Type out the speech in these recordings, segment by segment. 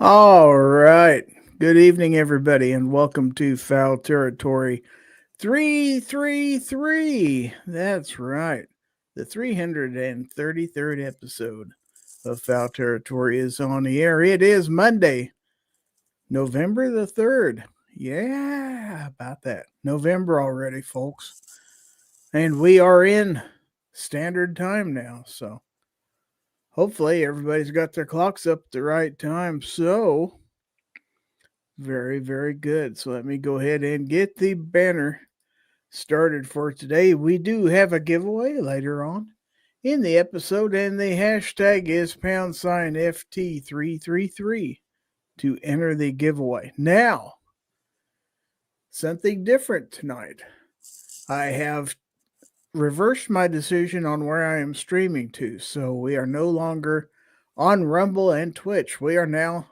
All right. Good evening, everybody, and welcome to Fowl Territory 333. That's right. The 333rd episode of Fowl Territory is on the air. It is Monday, November the 3rd. Yeah, about that. November already, folks. And we are in standard time now, so hopefully everybody's got their clocks up at the right time. So, very, very good. So let me go ahead and get the banner started for today. We do have a giveaway later on in the episode, and the hashtag is #FT333 to enter the giveaway. Now, something different tonight. I have reversed my decision on where I am streaming to, so we are no longer on Rumble and Twitch. We are now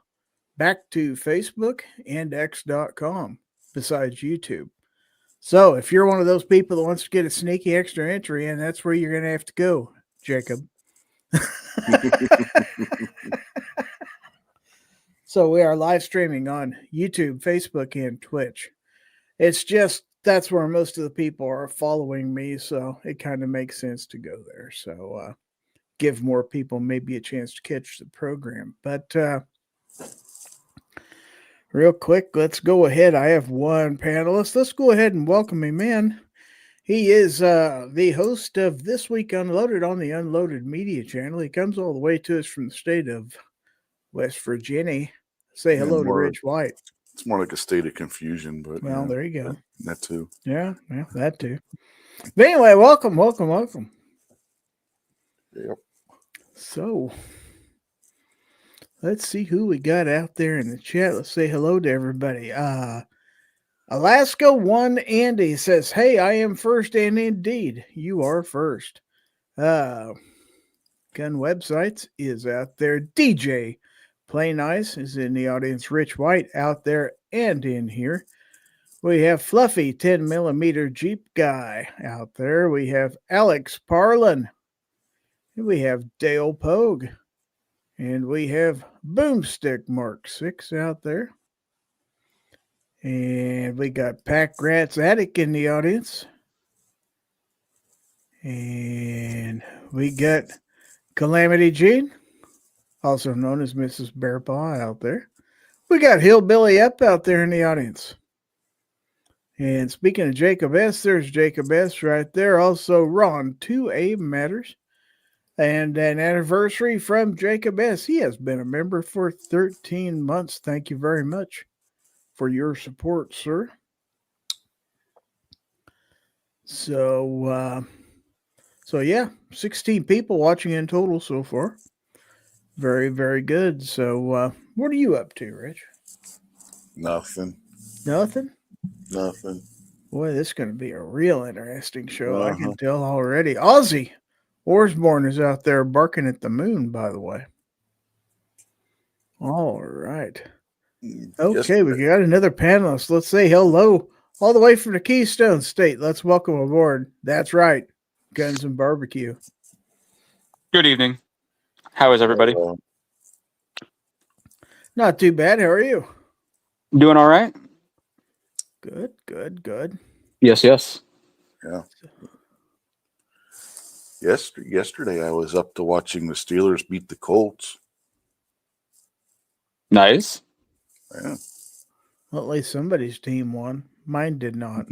back to Facebook and X.com besides YouTube. So if you're one of those people that wants to get a sneaky extra entry in, that's where you're going to have to go, Jacob. So we are live streaming on YouTube, Facebook, and Twitch. It's just that's where most of the people are following me, so it kind of makes sense to go there. So give more people maybe a chance to catch the program. But real quick, let's go ahead. I have one panelist. Let's go ahead and welcome him in. He is the host of This Week Unloaded on the Unloaded Media channel. He comes all the way to us from the state of West Virginia. Say hello to Rich White. It's more like a state of confusion, but well, there you go. That too. Yeah, that too. But anyway, welcome. Yep. So let's see who we got out there in the chat. Let's say hello to everybody. Alaska 1 Andy says, "Hey, I am first, and indeed, you are first." Gun Websites is out there. DJ Play Nice is in the audience. Rich White out there and in here. We have Fluffy 10mm Jeep Guy out there. We have Alex Parlin. We have Dale Pogue. And we have Boomstick Mark 6 out there. And we got Pack Rats Attic in the audience. And we got Calamity Jean, also known as Mrs. Bearpaw, out there. We got Hillbilly Up out there in the audience. And speaking of Jacob S., there's Jacob S. right there. Also, Ron 2A Matters. And an anniversary from Jacob S. He has been a member for 13 months. Thank you very much for your support, sir. So yeah, 16 people watching in total so far. Very, very good. So what are you up to, Rich? Nothing. Boy, this is going to be a real interesting show. I can tell already. Ozzy Osbourne is out there barking at the moon, by the way. All right. Okay, we got another panelist. Let's say hello all the way from the Keystone State. Let's welcome aboard. That's right, Guns and Barbecue. Good evening. How is everybody? Not too bad. How are you? Doing all right. Good. Yes. Yeah. Yesterday I was up to watching the Steelers beat the Colts. Nice. Yeah. Well, at least somebody's team won. Mine did not.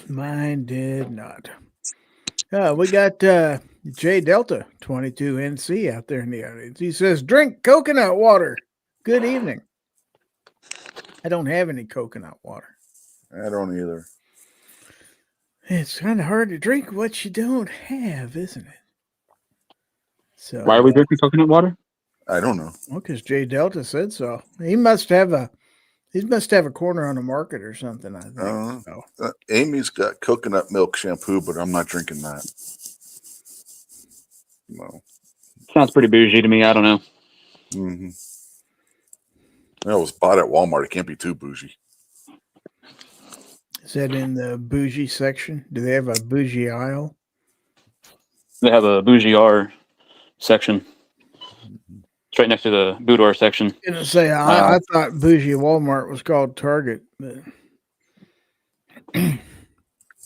Mine did not. We got J Delta 22NC out there in the audience. He says, "Drink coconut water. Good evening." I don't have any coconut water. I don't either. It's kind of hard to drink what you don't have, isn't it? So Why are we drinking coconut water? I don't know. well, because Jay Delta said so. He must have a corner on the market or something, I think. So. Amy's got coconut milk shampoo, but I'm not drinking that. No. Sounds pretty bougie to me. I don't know. Mm-hmm. That was bought at Walmart. It can't be too bougie. Is that in the bougie section? Do they have a bougie aisle? They have a bougie R section. It's right next to the boudoir section. I was gonna say I thought bougie Walmart was called Target, but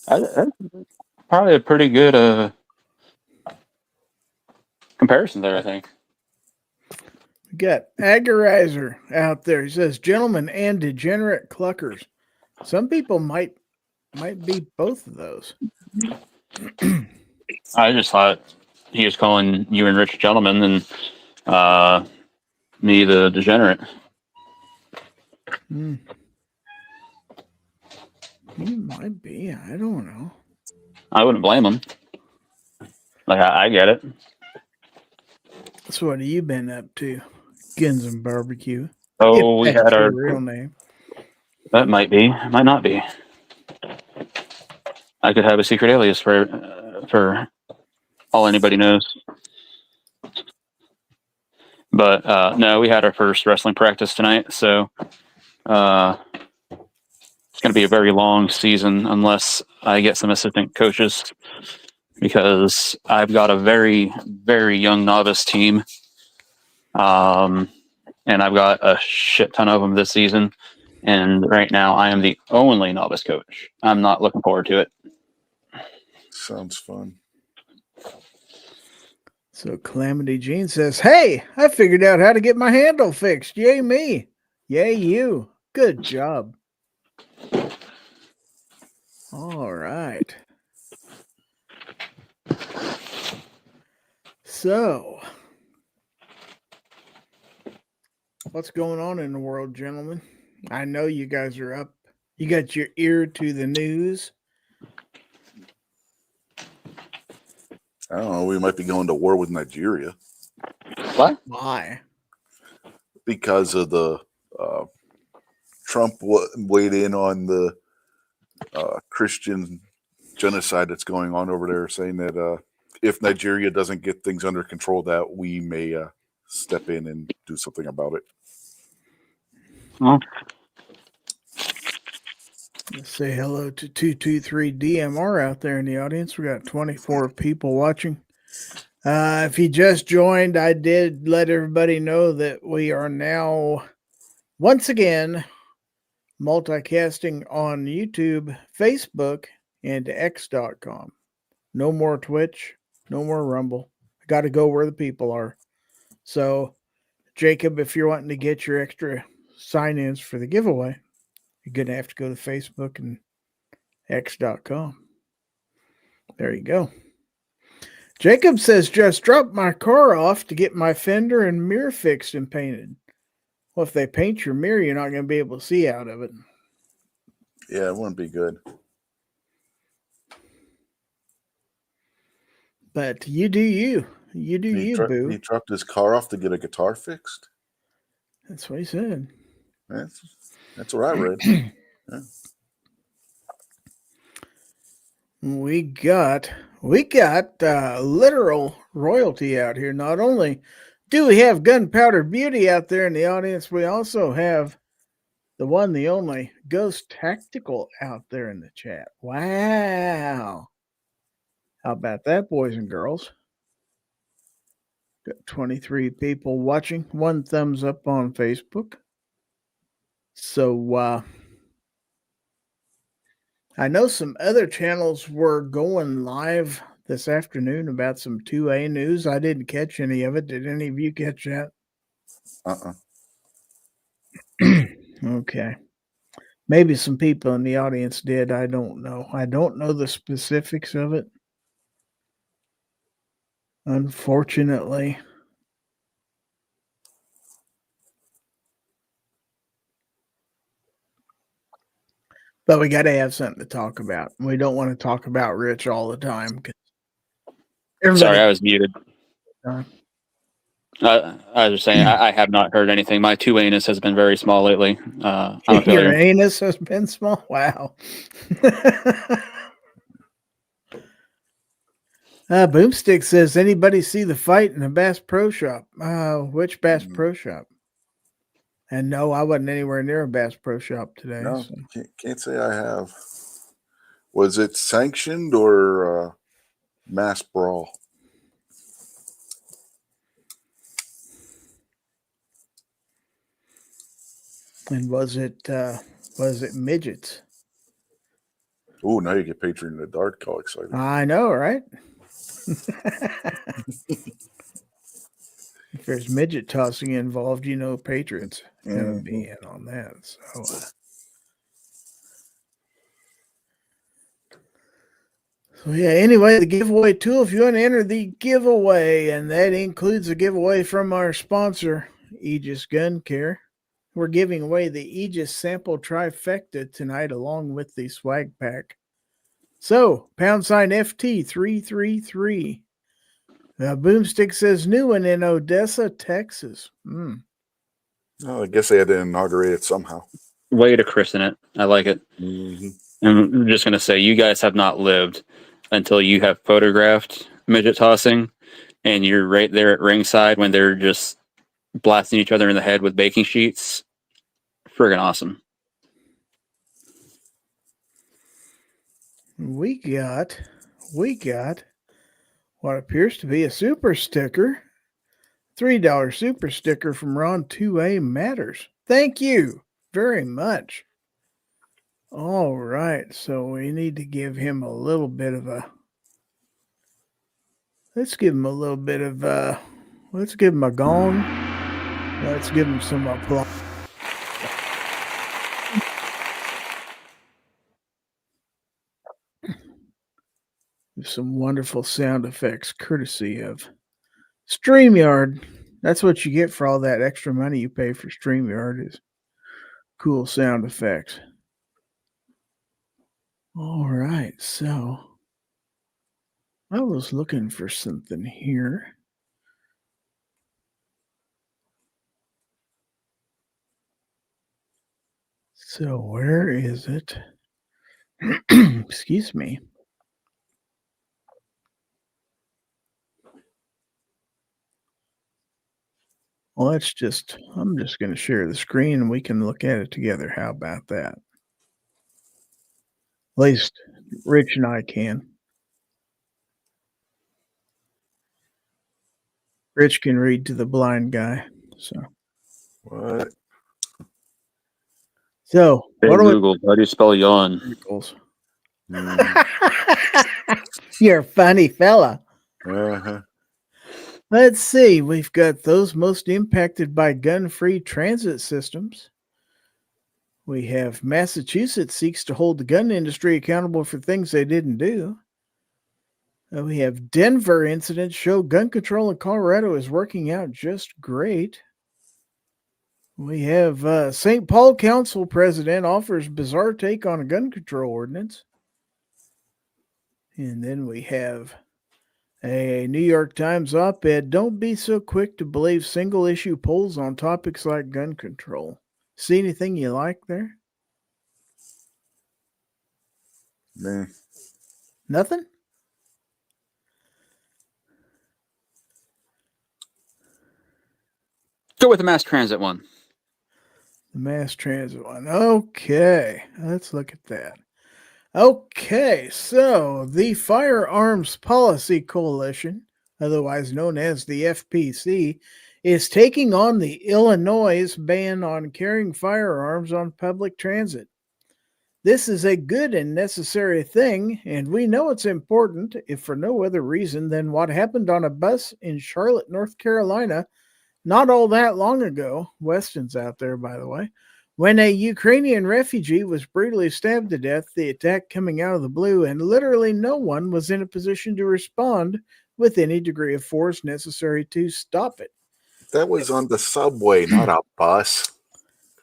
That's probably a pretty good comparison there, I think. we got Agorizer out there. He says, "Gentlemen and degenerate cluckers." Some people might be both of those. I just thought he was calling you and Rich gentlemen and me the degenerate. He might be. I don't know. I wouldn't blame him. Like, I get it. So what have you been up to? Gins and barbecue. Oh, we had our real name. That might be. Might not be. I could have a secret alias for all anybody knows. But no, we had our first wrestling practice tonight, so it's going to be a very long season unless I get some assistant coaches, because I've got a very, very young novice team, and I've got a shit ton of them this season. And right now, I am the only novice coach. I'm not looking forward to it. Sounds fun. So Calamity Jean says, "Hey, I figured out how to get my handle fixed. Yay me. Yay you. Good job." All right. So, what's going on in the world, gentlemen? I know you guys are up. You got your ear to the news. I don't know. We might be going to war with Nigeria. What? Why? Because of the Trump weighed in on the Christian genocide that's going on over there, saying that if Nigeria doesn't get things under control, that we may step in and do something about it. Oh. Let's say hello to 223 DMR out there in the audience. We got 24 people watching. If you just joined, I did let everybody know that we are now once again multicasting on YouTube, Facebook, and X.com. No more Twitch, no more Rumble. I got to go where the people are. So, Jacob, if you're wanting to get your extra sign-ins for the giveaway, you're going to have to go to Facebook and X.com. There you go. Jacob says, "Just dropped my car off to get my fender and mirror fixed and painted." Well, if they paint your mirror, you're not going to be able to see out of it. Yeah, it wouldn't be good. But you do you. You do you, boo. He dropped his car off to get a guitar fixed? That's what he said. That's what I read. Yeah. We got literal royalty out here. Not only do we have Gunpowder Beauty out there in the audience, we also have the one, the only Ghost Tactical out there in the chat. Wow. How about that, boys and girls? Got 23 people watching. 1 thumbs up on Facebook. So, I know some other channels were going live this afternoon about some 2A news. I didn't catch any of it. Did any of you catch that? Okay. Maybe some people in the audience did. I don't know. I don't know the specifics of it. Unfortunately. But we got to have something to talk about. We don't want to talk about Rich all the time. 'Cause Sorry, I everybody, was muted. Uh, I was just saying, I have not heard anything. My 2 anus has been very small lately. I'm a your failure. anus has been small. Wow. Boomstick says, anybody see the fight in the Bass Pro Shop? Which Bass Pro Shop? And no, I wasn't anywhere near a Bass Pro Shop today. No, So. can't say I have. Was it sanctioned or mass brawl? And was it midgets? Oh, now you get Patriot in the Dark all excited. I know, right? If there's midget tossing involved, you know Patriots going to be in on that. So yeah, anyway, the giveaway tool, if you want to enter the giveaway, and that includes a giveaway from our sponsor, Aegis Gun Care. We're giving away the Aegis sample trifecta tonight along with the swag pack. So, #FT333. Boomstick says new one in Odessa, Texas. Oh, I guess they had to inaugurate it somehow. Way to christen it. I like it. Mm-hmm. And I'm just going to say, you guys have not lived until you have photographed midget tossing and you're right there at ringside when they're just blasting each other in the head with baking sheets. Friggin' awesome. We got what appears to be a super sticker. $3 super sticker from Ron 2A Matters. Thank you very much. All right, so we need to give him a little bit of a. Let's give him a little bit of let's give him a gong. Let's give him some applause. Some wonderful sound effects courtesy of StreamYard. That's what you get for all that extra money you pay for StreamYard is cool sound effects. All right, so I was looking for something here. So where is it? Excuse me. Well, I'm just going to share the screen and we can look at it together. How about that? At least Rich and I can. Rich can read to the blind guy. So What? So Hey, what Google, how do you spell yawn? You're a funny fella. Uh-huh. Let's see. We've got those most impacted by gun-free transit systems. We have Massachusetts seeks to hold the gun industry accountable for things they didn't do. We have Denver incidents show gun control in Colorado is working out just great. We have St. Paul Council president offers bizarre take on a gun control ordinance. And then we have a New York Times op-ed, don't be so quick to believe single-issue polls on topics like gun control. See anything you like there? Nah. Nothing? Go with the mass transit one. The mass transit one. Okay, let's look at that. Okay, so the Firearms Policy Coalition, otherwise known as the FPC, is taking on the Illinois' ban on carrying firearms on public transit. This is a good and necessary thing, and we know it's important, if for no other reason than what happened on a bus in Charlotte, North Carolina, not all that long ago. Weston's out there, by the way. When a Ukrainian refugee was brutally stabbed to death, the attack coming out of the blue, and literally no one was in a position to respond with any degree of force necessary to stop it. That was on the subway, not a bus.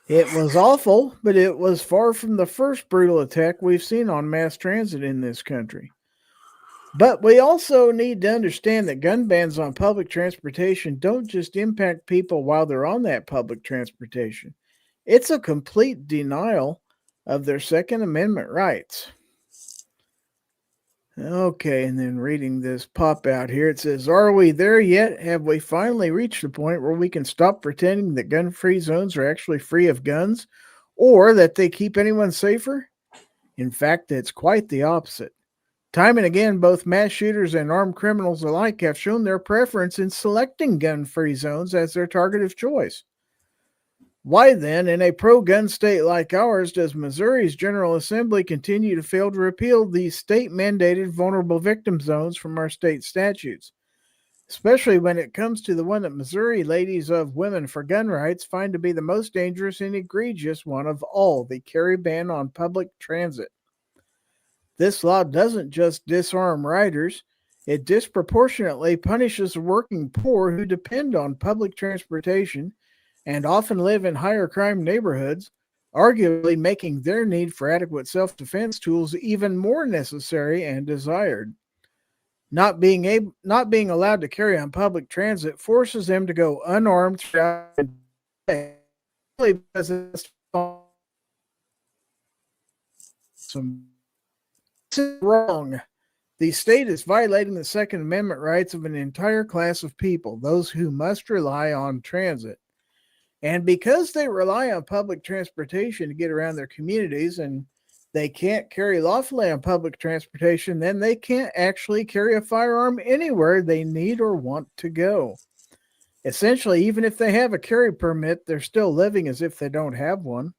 It was awful, but it was far from the first brutal attack we've seen on mass transit in this country. But we also need to understand that gun bans on public transportation don't just impact people while they're on that public transportation. It's a complete denial of their Second Amendment rights. Okay, and then reading this pop out here, it says, "Are we there yet? Have we finally reached the point where we can stop pretending that gun-free zones are actually free of guns or that they keep anyone safer? In fact, it's quite the opposite. Time and again, both mass shooters and armed criminals alike have shown their preference in selecting gun-free zones as their target of choice. Why then, in a pro-gun state like ours, does Missouri's General Assembly continue to fail to repeal these state-mandated vulnerable victim zones from our state statutes? Especially when it comes to the one that Missouri Ladies of Women for Gun Rights find to be the most dangerous and egregious one of all, the carry ban on public transit. This law doesn't just disarm riders, it disproportionately punishes the working poor who depend on public transportation and often live in higher crime neighborhoods, arguably making their need for adequate self-defense tools even more necessary and desired. Not being allowed to carry on public transit forces them to go unarmed throughout the day, because it's wrong. The state is violating the Second Amendment rights of an entire class of people, those who must rely on transit. And because they rely on public transportation to get around their communities and they can't carry lawfully on public transportation, then they can't actually carry a firearm anywhere they need or want to go. Essentially, even if they have a carry permit, they're still living as if they don't have one.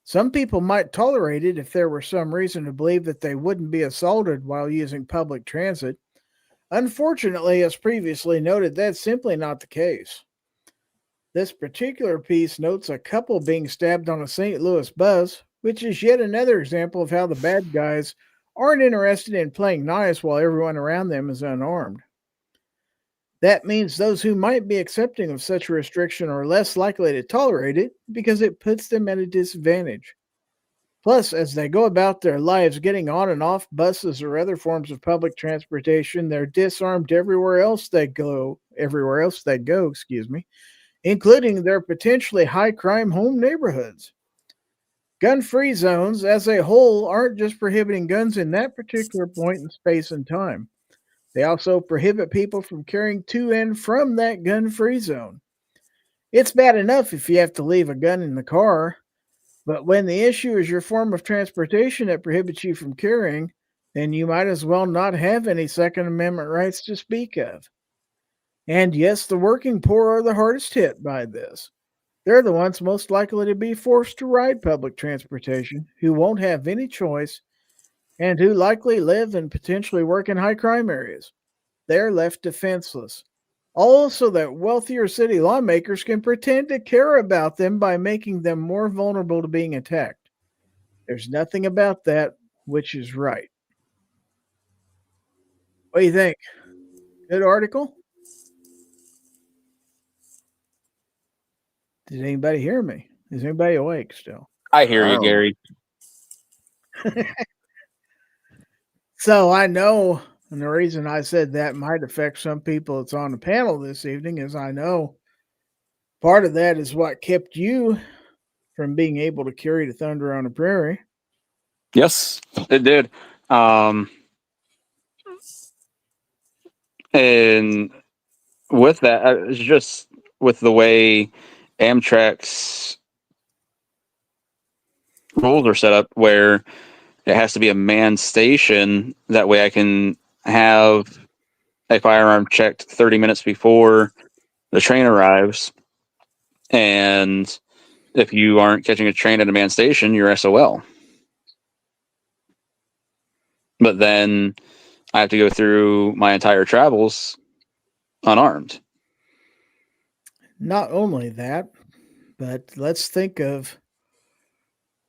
Some people might tolerate it if there were some reason to believe that they wouldn't be assaulted while using public transit. Unfortunately, as previously noted, that's simply not the case. This particular piece notes a couple being stabbed on a St. Louis bus, which is yet another example of how the bad guys aren't interested in playing nice while everyone around them is unarmed. That means those who might be accepting of such a restriction are less likely to tolerate it because it puts them at a disadvantage. Plus, as they go about their lives getting on and off buses or other forms of public transportation, they're disarmed everywhere else they go, including their potentially high-crime home neighborhoods. Gun-free zones as a whole aren't just prohibiting guns in that particular point in space and time. They also prohibit people from carrying to and from that gun-free zone. It's bad enough if you have to leave a gun in the car, but when the issue is your form of transportation that prohibits you from carrying, then you might as well not have any Second Amendment rights to speak of. And yes, the working poor are the hardest hit by this. They're the ones most likely to be forced to ride public transportation, who won't have any choice, and who likely live and potentially work in high crime areas. They're left defenseless. All so that wealthier city lawmakers can pretend to care about them by making them more vulnerable to being attacked. There's nothing about that which is right. What do you think? Good article? Did anybody hear me? Is anybody awake still? I hear you, Oh. Gary. So I know, and the reason I said that might affect some people that's on the panel this evening is I know part of that is what kept you from being able to carry the Thunder on the Prairie. Yes, it did. And with that, it's just with the way Amtrak's rules are set up, where it has to be a manned station. That way I can have a firearm checked 30 minutes before the train arrives. And if you aren't catching a train at a manned station, you're SOL. But then I have to go through my entire travels unarmed. Not only that, but let's think of,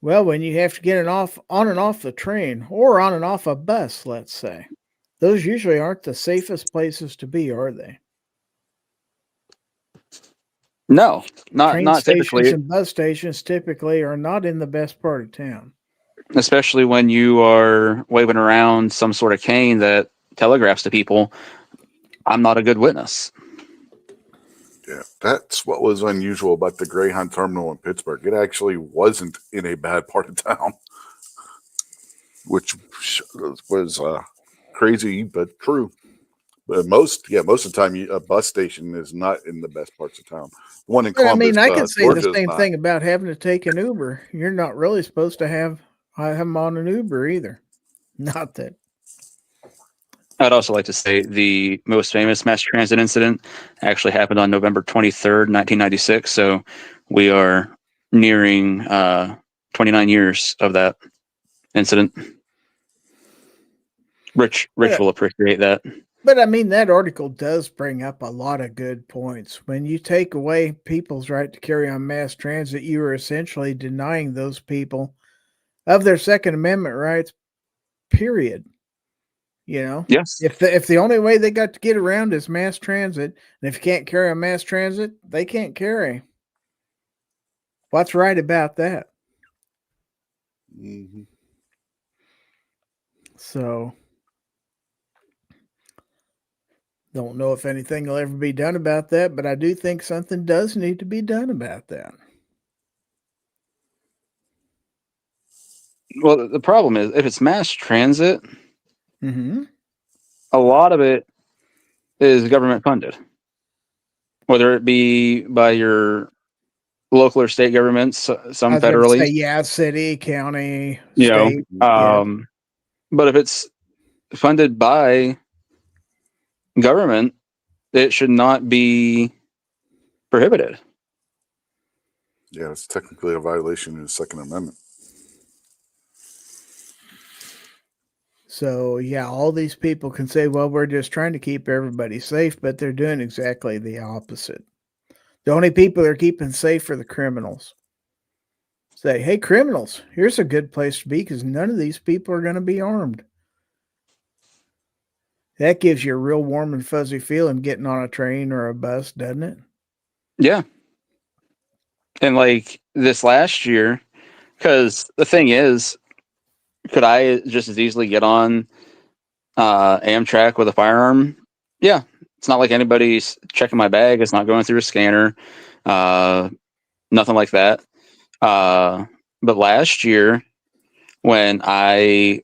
well, when you have to get on and off the train or on and off a bus, let's say. Those usually aren't the safest places to be, are they? No, Train not stations typically, and bus stations typically are not in the best part of town. especially when you are waving around some sort of cane that telegraphs to people, I'm not a good witness. Yeah, that's what was unusual about the Greyhound terminal in Pittsburgh. It actually wasn't in a bad part of town, which was crazy but true. But most of the time, a bus station is not in the best parts of town. The one in But I Columbus, mean, I can say Georgia, the is same not. thing about having to take an Uber. You're not really supposed to have them on an Uber either. Not that. I'd also like to say the most famous mass transit incident actually happened on November 23rd, 1996. So we are nearing 29 years of that incident. Rich will appreciate that. But I mean, that article does bring up a lot of good points. When you take away people's right to carry on mass transit, you are essentially denying those people of their Second Amendment rights, period. You know, Yes. if the only way they got to get around is mass transit, and if you can't carry on mass transit, they can't carry. What's right about that? Mm-hmm. So, don't know if anything will ever be done about that, but I do think something does need to be done about that. Well, the problem is if it's mass transit, Mm-hmm. a lot of it is government funded, whether it be by your local or state governments, some I was going to say, federally, yeah, city, county, you know. state. Yeah. But if it's funded by government, it should not be prohibited. Yeah, it's technically a violation of the Second Amendment. So, yeah, all these people can say, well, we're just trying to keep everybody safe, but they're doing exactly the opposite. The only people they're keeping safe are the criminals. Say, hey, criminals, here's a good place to be because none of these people are going to be armed. That gives you a real warm and fuzzy feeling getting on a train or a bus, doesn't it? Yeah. And like this last year, because the thing is, could I just as easily get on Amtrak with a firearm? Yeah. It's not like anybody's checking my bag. It's not going through a scanner. Nothing like that. But last year, when I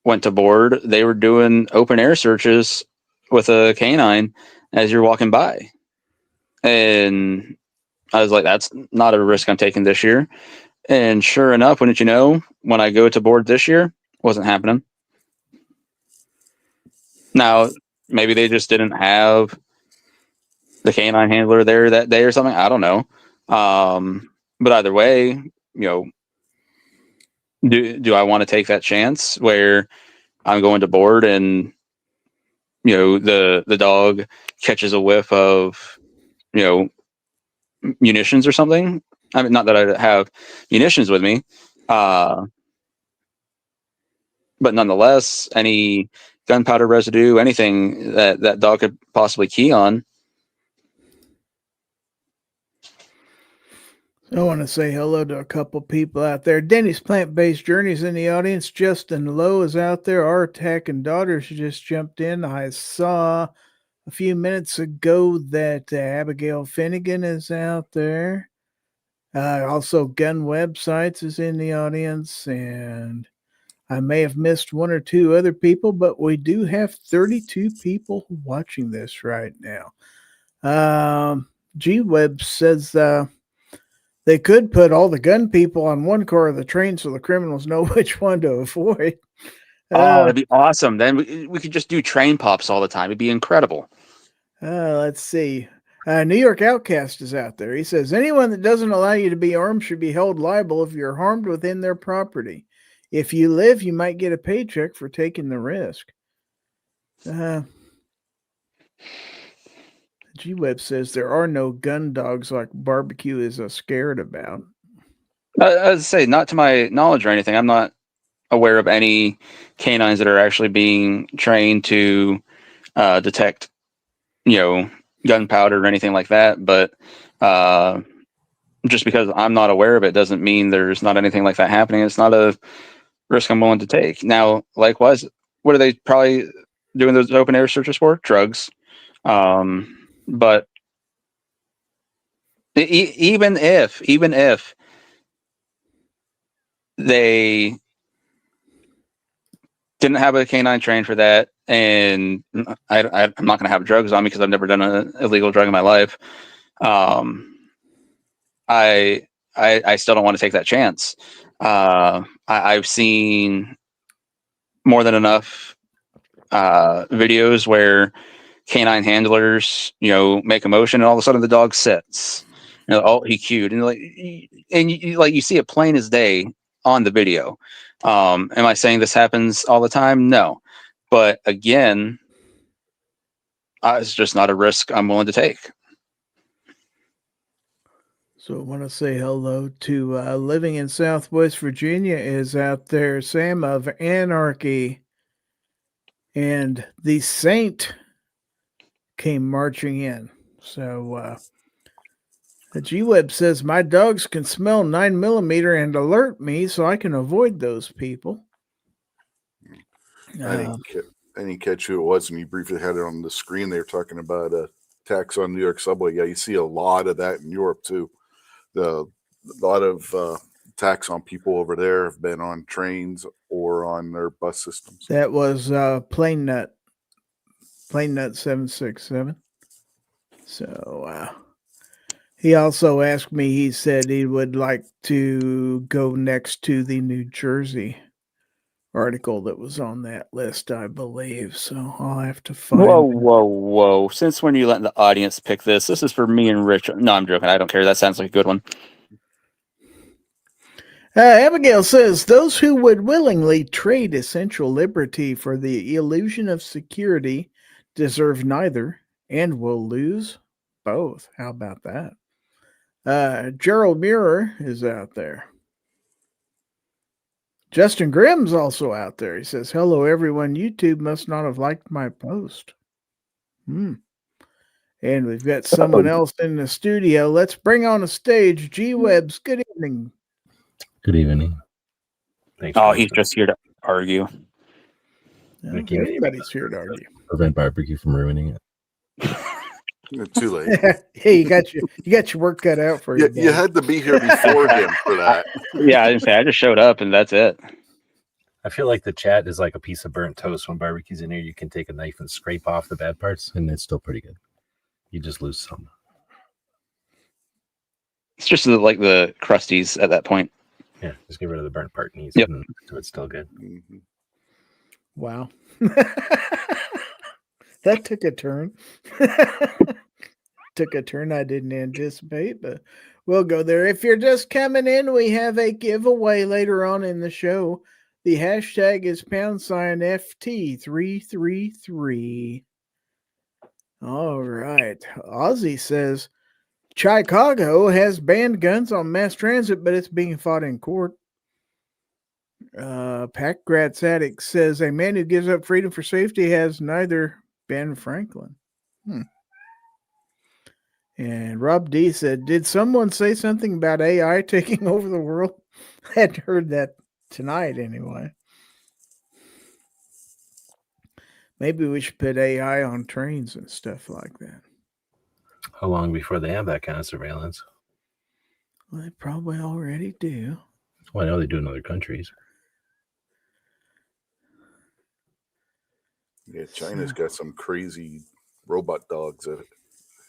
went to board, they were doing open air searches with a canine as you're walking by. And I was like, that's not a risk I'm taking this year. And sure enough, wouldn't you know, when I go to board this year, wasn't happening. Now, maybe they just didn't have the canine handler there that day or something. I don't know. But either way, you know, do I want to take that chance where I'm going to board and, you know, the dog catches a whiff of, you know, munitions or something? I mean, not that I have munitions with me, but nonetheless, any gunpowder residue, anything that dog could possibly key on. I want to say hello to a couple people out there. Denny's Plant-Based Journeys in the audience. Justin Lowe is out there. Our attacking daughters just jumped in. I saw a few minutes ago that Abigail Finnegan is out there. Also, Gun Websites is in the audience, and I may have missed one or two other people, but we do have 32 people watching this right now. G-Web says they could put all the gun people on one car of the train so the criminals know which one to avoid. Oh, that'd be awesome. Then we could just do train pops all the time. It'd be incredible. Let's see. New York Outcast is out there. He says, anyone that doesn't allow you to be armed should be held liable if you're harmed within their property. If you live, you might get a paycheck for taking the risk. G-Web says there are no gun dogs like barbecue is scared about. As I say, not to my knowledge or anything. I'm not aware of any canines that are actually being trained to detect, you know, gunpowder or anything like that. But Just because I'm not aware of it doesn't mean there's not anything like that happening. It's not a risk I'm willing to take. Now, likewise, what are they probably doing those open air searches for? Drugs. But even if they didn't have a canine trained for that, and I'm not going to have drugs on me because I've never done an illegal drug in my life. I still don't want to take that chance. I've seen more than enough videos where canine handlers, make a motion and all of a sudden the dog sits. He cued, and you see it plain as day on the video. Am I saying this happens all the time? No, but again, it's just not a risk I'm willing to take. So I want to say hello to living in Southwest Virginia is out there, Sam of Anarchy, and the Saint came marching in. So the G-Web says, my dogs can smell 9mm and alert me so I can avoid those people. I didn't catch who it was, and you briefly had it on the screen. They were talking about attacks on New York subway. Yeah, you see a lot of that in Europe too. A lot of attacks on people over there have been on trains or on their bus systems. That was Plain Nut 767. So he also asked me, he said he would like to go next to the New Jersey article that was on that list, I believe. So I'll have to find Whoa. Since when are you letting the audience pick this? This is for me and Rich. No, I'm joking. I don't care. That sounds like a good one. Abigail says, those who would willingly trade essential liberty for the illusion of security deserve neither and will lose both. How about that? Gerald Muir is out there. Justin Grimm's also out there. He says, hello, everyone. YouTube must not have liked my post. And we've got someone else in the studio. Let's bring on the stage G-Webs. Good evening. Good evening. Thanks. He's just here to argue. Everybody's here to argue. Prevent barbecue from ruining it. Too late. Hey, you got your work cut out for you. You had to be here before him for that. Yeah, I didn't say. I just showed up and that's it. I feel like the chat is like a piece of burnt toast. When barbecue's in here, you can take a knife and scrape off the bad parts, and it's still pretty good. You just lose some. It's just like the crusties at that point. Yeah, just get rid of the burnt part and Yep. so it's still good. Mm-hmm. Wow. That took a turn. Took a turn I didn't anticipate, but we'll go there. If you're just coming in, we have a giveaway later on in the show. The hashtag is #FT333. All right. Ozzy says, Chicago has banned guns on mass transit, but it's being fought in court. Packrat's Addict says, a man who gives up freedom for safety has neither Ben Franklin. And Rob D said, did someone say something about AI taking over the world? I hadn't heard that tonight anyway. Maybe we should put AI on trains and stuff like that. How long before they have that kind of surveillance? Well, they probably already do. Well, I know they do in other countries. Yeah, China's got some crazy robot dogs that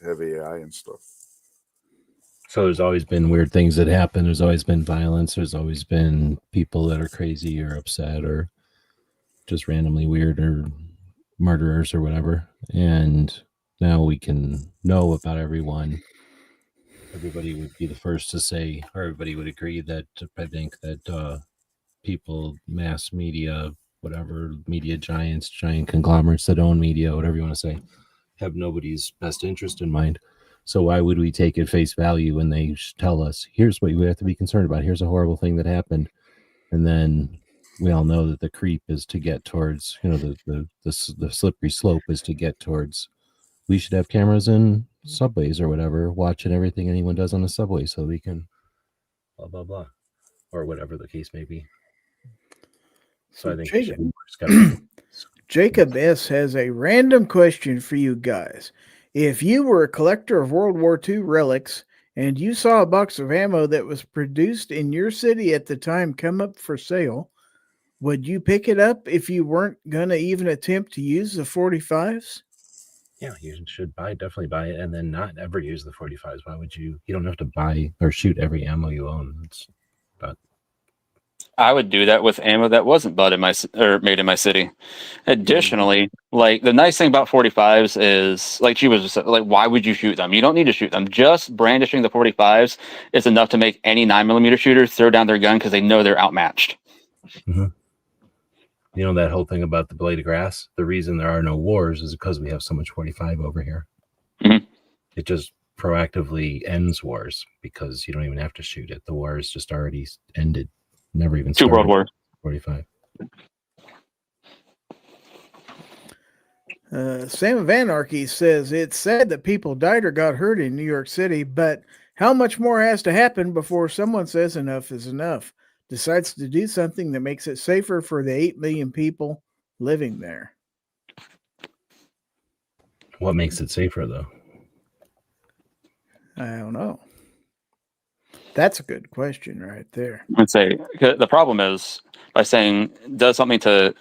have AI and stuff. So there's always been weird things that happen. There's always been violence. There's always been people that are crazy or upset or just randomly weird or murderers or whatever. And now we can know about everyone. Everybody would be the first to say, or everybody would agree that I think that people, mass media, whatever, media giants, giant conglomerates that own media, whatever you want to say, have nobody's best interest in mind. So why would we take at face value when they tell us, here's what you have to be concerned about, here's a horrible thing that happened, and then we all know that the creep is to get towards, the slippery slope is to get towards we should have cameras in subways or whatever, watching everything anyone does on the subway, so we can blah blah blah, or whatever the case may be. So I think we should be more skeptical. Jacob S. has a random question for you guys. If you were a collector of World War II relics and you saw a box of ammo that was produced in your city at the time come up for sale, would you pick it up if you weren't going to even attempt to use the 45s? Yeah, you should definitely buy it, and then not ever use the 45s. Why would you? You don't have to buy or shoot every ammo you own. I would do that with ammo that wasn't bought in made in my city. Additionally, like the nice thing about 45s is, like she was just like, why would you shoot them? You don't need to shoot them. Just brandishing the 45s is enough to make any 9mm shooter throw down their gun because they know they're outmatched. Mm-hmm. You know that whole thing about the blade of grass? The reason there are no wars is because we have so much 45 over here. Mm-hmm. It just proactively ends wars because you don't even have to shoot it. The war is just already ended. Never even started. 2 World Wars. 45. Sam of Anarchy says, it's sad that people died or got hurt in New York City, but how much more has to happen before someone says enough is enough, decides to do something that makes it safer for the 8 million people living there? What makes it safer, though? I don't know. That's a good question right there. I'd say the problem is by saying does something to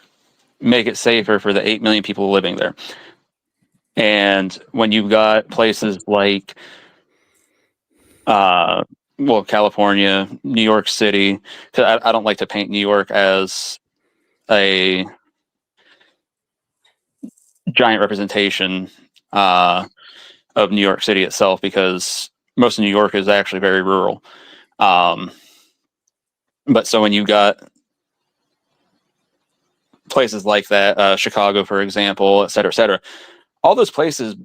make it safer for the 8 million people living there. And when you've got places like, California, New York City, because I don't like to paint New York as a giant representation of New York City itself, because most of New York is actually very rural. But so when you got places like that, Chicago, for example, et cetera, all those places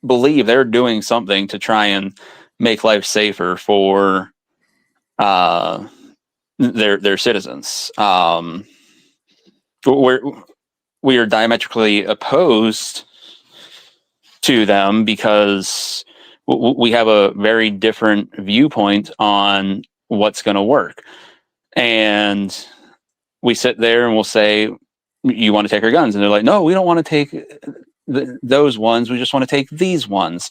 believe they're doing something to try and make life safer for their citizens. We are diametrically opposed to them because we have a very different viewpoint on what's going to work. And we sit there and we'll say, you want to take our guns? And they're like, no, we don't want to take those ones. We just want to take these ones.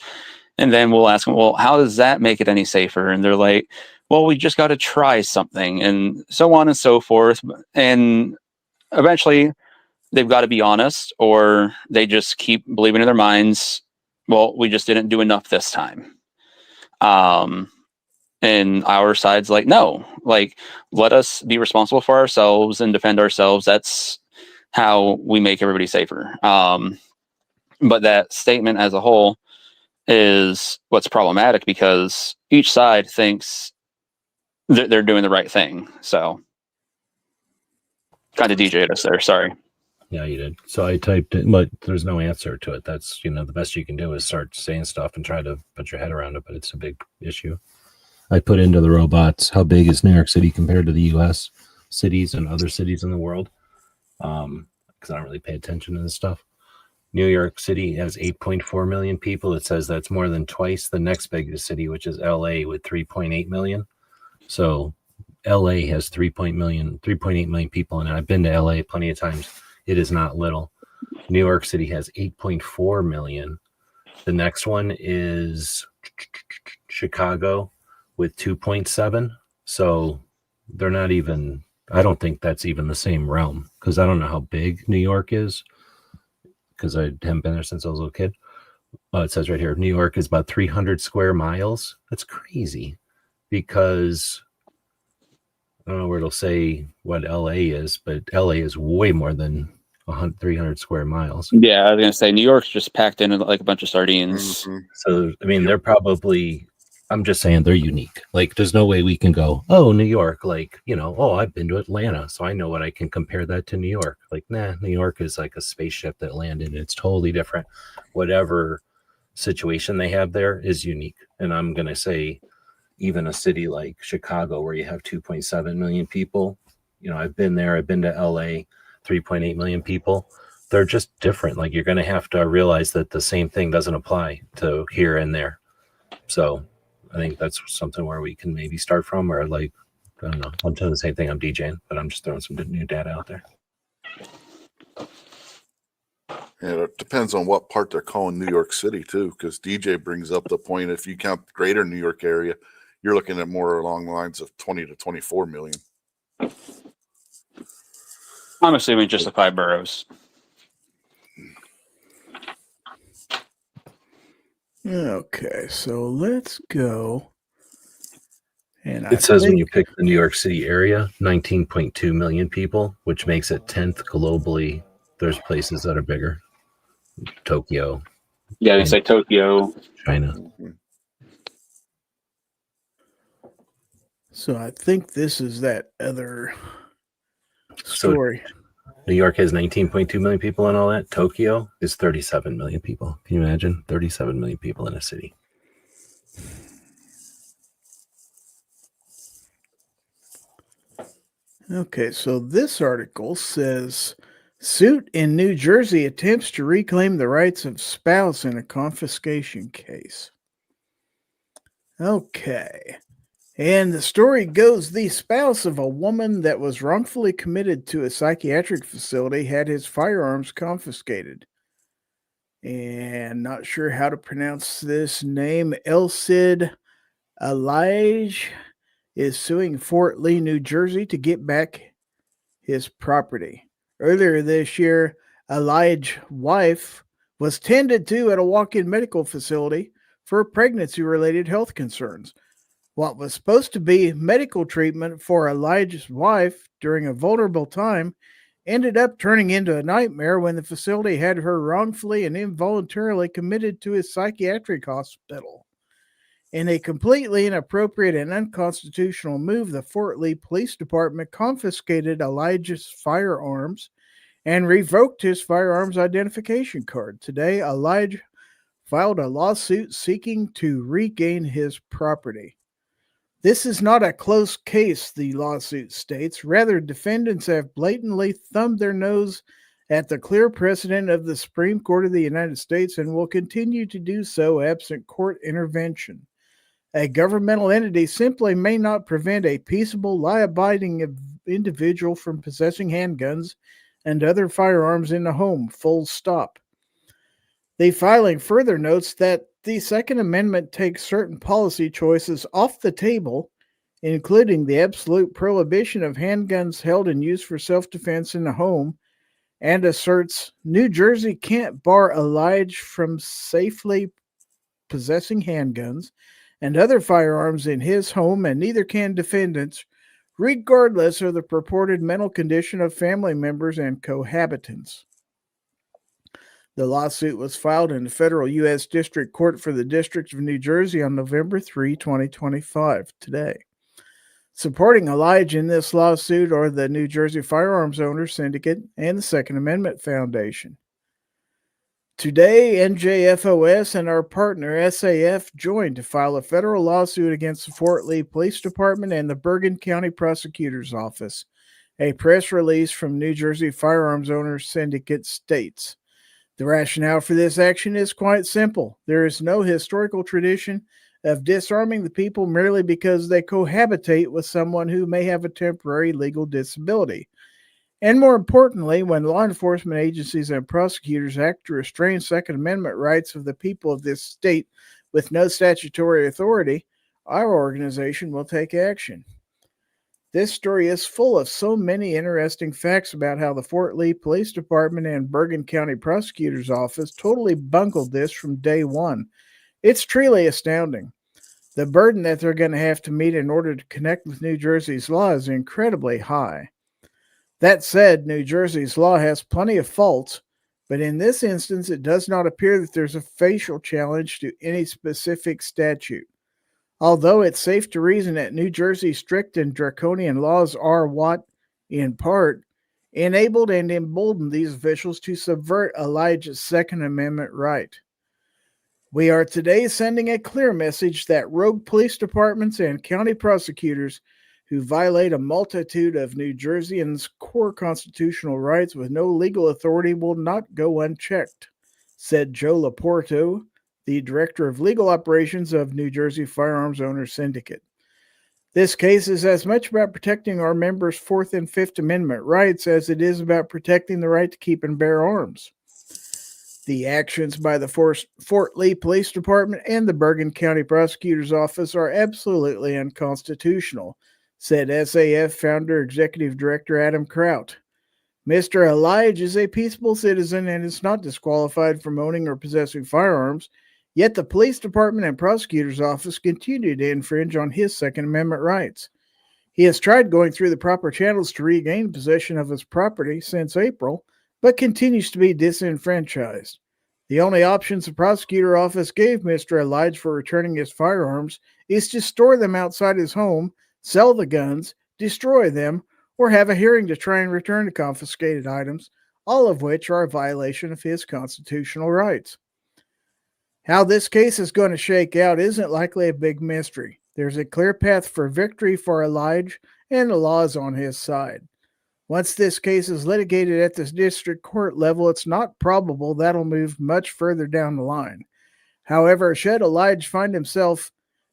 And then we'll ask them, well, how does that make it any safer? And they're like, well, we just got to try something, and so on and so forth. And eventually they've got to be honest, or they just keep believing in their minds, well, we just didn't do enough this time. And our side's like, no, like, let us be responsible for ourselves and defend ourselves. That's how we make everybody safer. But that statement as a whole is what's problematic, because each side thinks they're doing the right thing. So kind of DJ'd us there. Sorry. Yeah, you did. So I typed it, but there's no answer to it. That's, the best you can do is start saying stuff and try to put your head around it, but it's a big issue. I put into the robots, how big is New York City compared to the U.S. cities and other cities in the world? Because I don't really pay attention to this stuff. New York City has 8.4 million people. It says that's more than twice the next biggest city, which is LA, with 3.8 million. So LA has 3.8 million people, and I've been to LA plenty of times. It is not little. New York City has 8.4 million. The next one is Chicago with 2.7. So they're not even, I don't think that's even the same realm, because I don't know how big New York is, because I haven't been there since I was a little kid. It says right here, New York is about 300 square miles. That's crazy, because I don't know where it'll say what LA is, but LA is way more than 300 square miles. Yeah, I was going to say, New York's just packed in like a bunch of sardines. Mm-hmm. So, I mean, they're probably, I'm just saying they're unique. Like, there's no way we can go, oh, New York, like, oh, I've been to Atlanta, so I know what I can compare that to New York. Like, nah, New York is like a spaceship that landed, and it's totally different. Whatever situation they have there is unique. And I'm going to say, even a city like Chicago, where you have 2.7 million people, I've been there, I've been to LA, 3.8 million people. they're just different. Like, you're going to have to realize that the same thing doesn't apply to here and there. So I think that's something where we can maybe start from, or like, I don't know. I'm doing the same thing. I'm DJing, but I'm just throwing some new data out there. Yeah, it depends on what part they're calling New York City too, because DJ brings up the point, if you count the greater New York area, you're looking at more along the lines of 20 to 24 million. I'm assuming just the 5 boroughs. Okay, so let's go. And It says when you pick the New York City area, 19.2 million people, which makes it 10th globally. There's places that are bigger. Tokyo. Yeah, they say Tokyo. China. So I think this is that other story. So New York has 19.2 million people and all that. Tokyo is 37 million people. Can you imagine? 37 million people in a city. Okay, so this article says suit in New Jersey attempts to reclaim the rights of spouse in a confiscation case. Okay. And the story goes, the spouse of a woman that was wrongfully committed to a psychiatric facility had his firearms confiscated. And not sure how to pronounce this name. Elcid Alige is suing Fort Lee, New Jersey to get back his property. Earlier this year, Alige's wife was tended to at a walk-in medical facility for pregnancy-related health concerns. What was supposed to be medical treatment for Elijah's wife during a vulnerable time ended up turning into a nightmare when the facility had her wrongfully and involuntarily committed to a psychiatric hospital. In a completely inappropriate and unconstitutional move, the Fort Lee Police Department confiscated Elijah's firearms and revoked his firearms identification card. Today, Elijah filed a lawsuit seeking to regain his property. This is not a close case, the lawsuit states. Rather, defendants have blatantly thumbed their nose at the clear precedent of the Supreme Court of the United States and will continue to do so absent court intervention. A governmental entity simply may not prevent a peaceable, law-abiding individual from possessing handguns and other firearms in the home, full stop. The filing further notes that the Second Amendment takes certain policy choices off the table, including the absolute prohibition of handguns held and used for self-defense in the home, and asserts New Jersey can't bar Elijah from safely possessing handguns and other firearms in his home, and neither can defendants, regardless of the purported mental condition of family members and cohabitants. The lawsuit was filed in the federal U.S. District Court for the District of New Jersey on November 3, 2025, today. Supporting Elijah in this lawsuit are the New Jersey Firearms Owners Syndicate and the Second Amendment Foundation. Today, NJFOS and our partner SAF joined to file a federal lawsuit against the Fort Lee Police Department and the Bergen County Prosecutor's Office. A press release from New Jersey Firearms Owners Syndicate states, the rationale for this action is quite simple. There is no historical tradition of disarming the people merely because they cohabitate with someone who may have a temporary legal disability. And more importantly, when law enforcement agencies and prosecutors act to restrain Second Amendment rights of the people of this state with no statutory authority, our organization will take action. This story is full of so many interesting facts about how the Fort Lee Police Department and Bergen County Prosecutor's Office totally bungled this from day one. It's truly astounding. The burden that they're going to have to meet in order to connect with New Jersey's law is incredibly high. That said, New Jersey's law has plenty of faults, but in this instance, it does not appear that there's a facial challenge to any specific statute. Although it's safe to reason that New Jersey's strict and draconian laws are what, in part, enabled and emboldened these officials to subvert Elijah's Second Amendment right. We are today sending a clear message that rogue police departments and county prosecutors who violate a multitude of New Jerseyans' core constitutional rights with no legal authority will not go unchecked, said Joe Laporto, the Director of Legal Operations of New Jersey Firearms Owners Syndicate. This case is as much about protecting our members' Fourth and Fifth Amendment rights as it is about protecting the right to keep and bear arms. The actions by the Fort Lee Police Department and the Bergen County Prosecutor's Office are absolutely unconstitutional, said SAF founder Executive Director Adam Kraut. Mr. Elijah is a peaceable citizen and is not disqualified from owning or possessing firearms, yet the police department and prosecutor's office continue to infringe on his Second Amendment rights. He has tried going through the proper channels to regain possession of his property since April, but continues to be disenfranchised. The only options the prosecutor office gave Mr. Elijah for returning his firearms is to store them outside his home, sell the guns, destroy them, or have a hearing to try and return the confiscated items, all of which are a violation of his constitutional rights. How this case is going to shake out isn't likely a big mystery. There's a clear path for victory for Elijah, and the law is on his side. Once this case is litigated at the district court level, it's not probable that'll move much further down the line. However, should Elijah find himself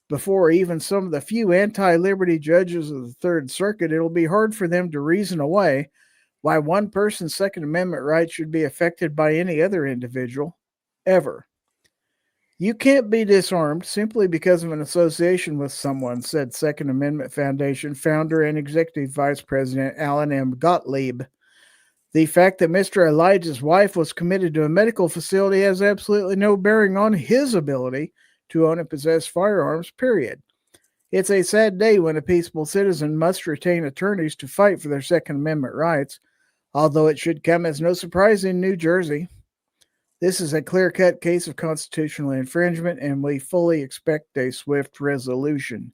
before even some of the few anti-liberty judges of the Third Circuit, it'll be hard for them to reason away why one person's Second Amendment rights should be affected by any other individual, ever. You can't be disarmed simply because of an association with someone, said Second Amendment Foundation founder and Executive Vice President Alan M. Gottlieb. The fact that Mr. Elijah's wife was committed to a medical facility has absolutely no bearing on his ability to own and possess firearms, period. It's a sad day when a peaceable citizen must retain attorneys to fight for their Second Amendment rights, although it should come as no surprise in New Jersey. This is a clear-cut case of constitutional infringement, and we fully expect a swift resolution.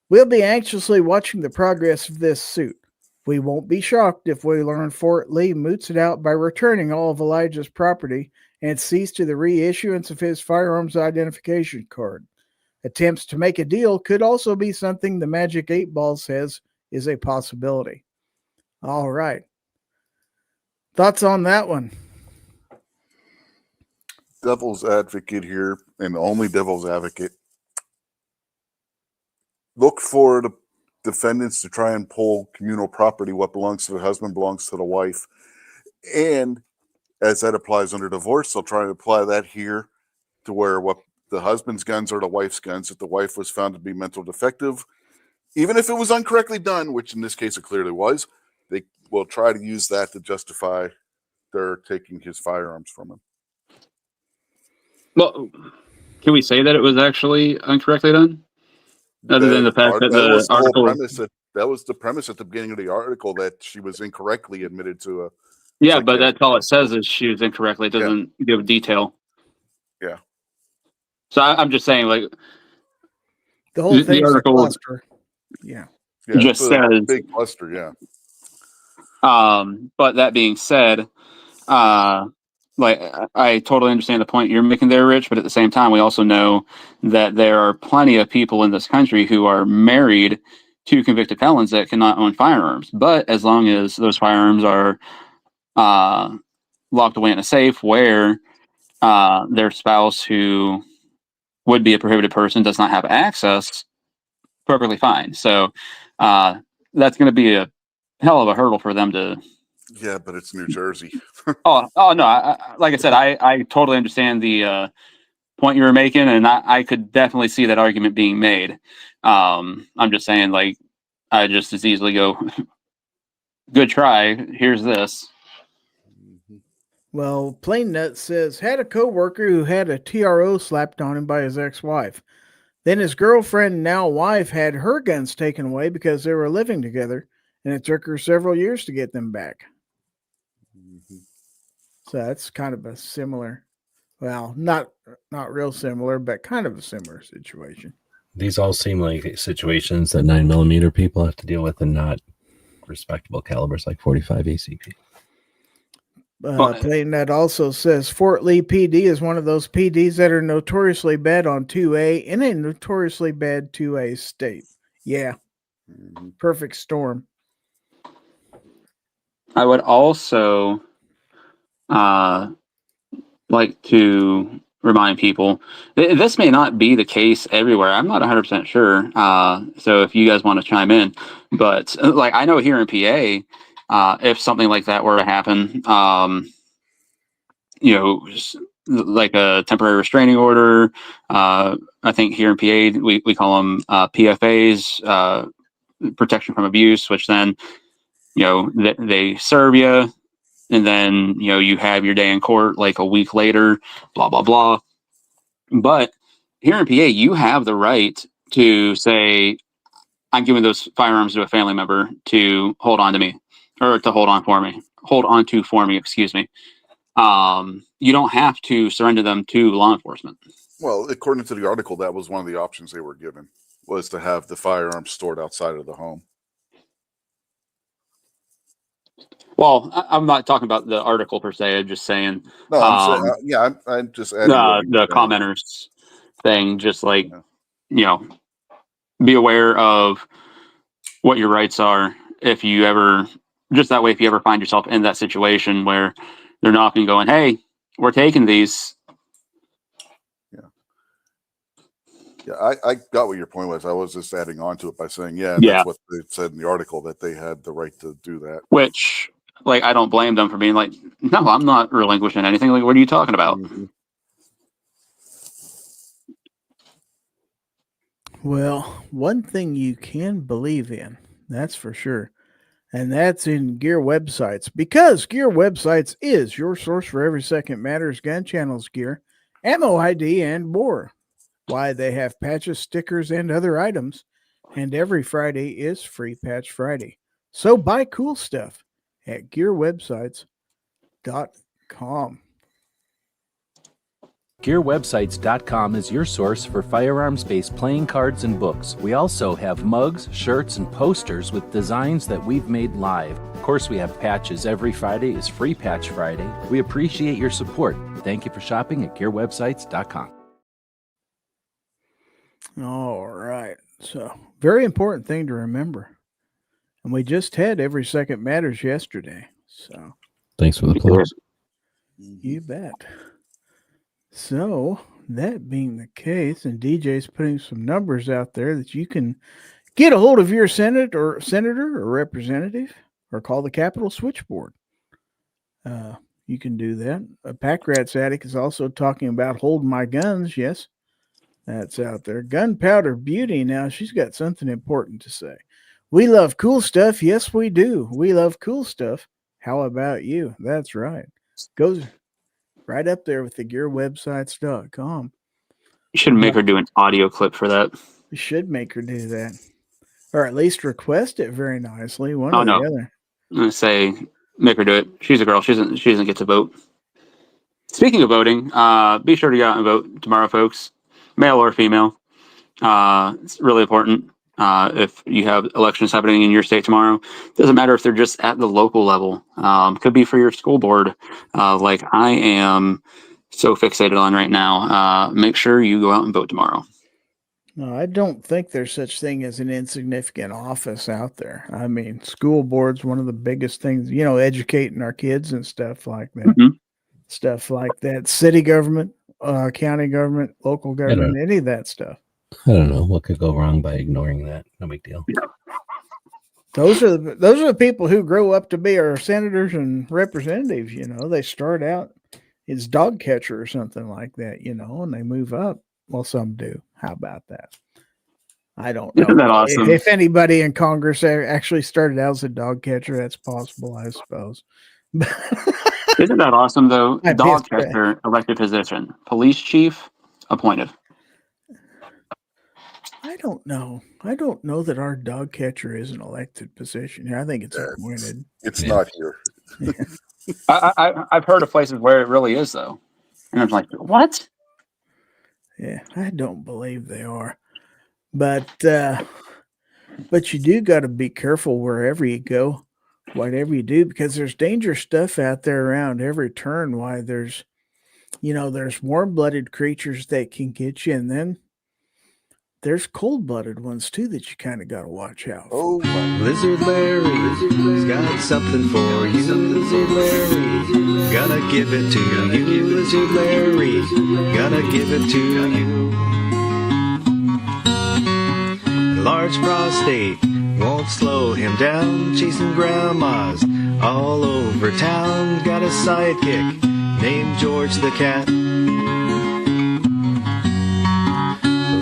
We'll be anxiously watching the progress of this suit. We won't be shocked if we learn Fort Lee moots it out by returning all of Elijah's property and cease to the reissuance of his firearms identification card. Attempts to make a deal could also be something the Magic 8 Ball says is a possibility. All right. Thoughts on that one? Devil's advocate here, and only devil's advocate. Look for the defendants to try and pull communal property. What belongs to the husband belongs to the wife. And as that applies under divorce, they'll try to apply that here to where what the husband's guns are the wife's guns. If the wife was found to be mental defective, even if it was incorrectly done, which in this case it clearly was, they will try to use that to justify their taking his firearms from him. Well, can we say that it was actually incorrectly done? Other than the fact that the article... That was the premise at the beginning of the article, that she was incorrectly admitted to a... Yeah, but that's all it says is she was incorrectly. It doesn't give detail. Yeah. So I'm just saying, like... The whole thing is a cluster. Yeah, just says... Big cluster, yeah. But that being said... Like, I totally understand the point you're making there, Rich, but at the same time, we also know that there are plenty of people in this country who are married to convicted felons that cannot own firearms. But as long as those firearms are locked away in a safe where their spouse, who would be a prohibited person, does not have access, perfectly fine. So that's going to be a hell of a hurdle for them to... Yeah, but it's New Jersey. Oh no! Like I said, I totally understand the point you were making, and I could definitely see that argument being made. I'm just saying, like, I just as easily go, "Good try. Here's this." Well, Plain Nut says had a coworker who had a TRO slapped on him by his ex-wife. Then his girlfriend, now wife, had her guns taken away because they were living together, and it took her several years to get them back. So that's kind of a similar, well, not real similar, but kind of a similar situation. These all seem like situations that 9mm people have to deal with, and not respectable calibers like 45 ACP. Plain Nut also says Fort Lee PD is one of those PDs that are notoriously bad on 2A in a notoriously bad 2A state. Yeah, Perfect storm. I would also like to remind people this may not be the case everywhere. I'm not 100% sure. So if you guys want to chime in, but like I know here in PA, if something like that were to happen, like a temporary restraining order, I think here in PA we call them PFAs, protection from abuse, which then they serve you. And then, you have your day in court like a week later, blah, blah, blah. But here in PA, you have the right to say, I'm giving those firearms to a family member to hold on to me, or to hold on to for me, excuse me. You don't have to surrender them to law enforcement. Well, according to the article, that was one of the options they were given, was to have the firearms stored outside of the home. Well, I'm not talking about the article per se. I'm just saying. No, I'm saying, I'm just adding the commenters thing. Just like, be aware of what your rights are. If you ever find yourself in that situation where they're knocking, going, "Hey, we're taking these." Yeah, I got what your point was. I was just adding on to it by saying, that's what they said in the article, that they had the right to do that. Which, like, I don't blame them for being like, no, I'm not relinquishing anything. Like, what are you talking about? Mm-hmm. Well, one thing you can believe in, that's for sure, and that's in Gear Websites, because Gear Websites is your source for every second matters gun channels gear, ammo ID, and more. Why, they have patches, stickers, and other items, and every Friday is Free Patch Friday. So buy cool stuff at gearwebsites.com. GearWebsites.com is your source for firearms-based playing cards and books. We also have mugs, shirts, and posters with designs that we've made live. Of course, we have patches. Every Friday is Free Patch Friday. We appreciate your support. Thank you for shopping at GearWebsites.com. All right. So, very important thing to remember. And we just had Every Second Matters yesterday. So, thanks for the plugs. You bet. So, that being the case, and DJ's putting some numbers out there that you can get a hold of your senator or representative, or call the Capitol switchboard. You can do that. Pack Rat's Attic is also talking about holding my guns. Yes, that's out there. Gunpowder Beauty. Now, she's got something important to say. We love cool stuff. Yes, we do. We love cool stuff. How about you? That's right. Goes right up there with the gearwebsites.com. You should make her do an audio clip for that. We should make her do that. Or at least request it very nicely. One or the other. I'm going to say, make her do it. She's a girl. She doesn't get to vote. Speaking of voting, be sure to go out and vote tomorrow, folks. Male or female. It's really important. If you have elections happening in your state tomorrow, doesn't matter if they're just at the local level. Could be for your school board, like I am so fixated on right now. Make sure you go out and vote tomorrow. No, I don't think there's such thing as an insignificant office out there. I mean, school board's one of the biggest things, educating our kids and stuff like that. Mm-hmm. Stuff like that. City government, county government, local government, any of that stuff. I don't know what could go wrong by ignoring that. No big deal. Those are the people who grow up to be our senators and representatives. They start out as dog catcher or something like that. And they move up. Well, some do. How about that? I don't know. Isn't that awesome? If anybody in Congress actually started out as a dog catcher, that's possible, I suppose. Isn't that awesome, though? Dog catcher, elected position. Police chief, appointed. I don't know. I don't know that our dog catcher is an elected position. I think it's appointed. It's not here. I've heard of places where it really is, though. And I'm like, what? Yeah, I don't believe they are. But you do got to be careful wherever you go, whatever you do, because there's dangerous stuff out there around every turn. Why there's warm-blooded creatures that can get you, and then there's cold-blooded ones too that you kind of got to watch out for. Oh my! Lizard Larry's got something for you, Lizard Larry. Gonna give it to you, Lizard Larry. Gonna give it to you. Large prostate won't slow him down, chasing grandmas all over town. Got a sidekick named George the Cat.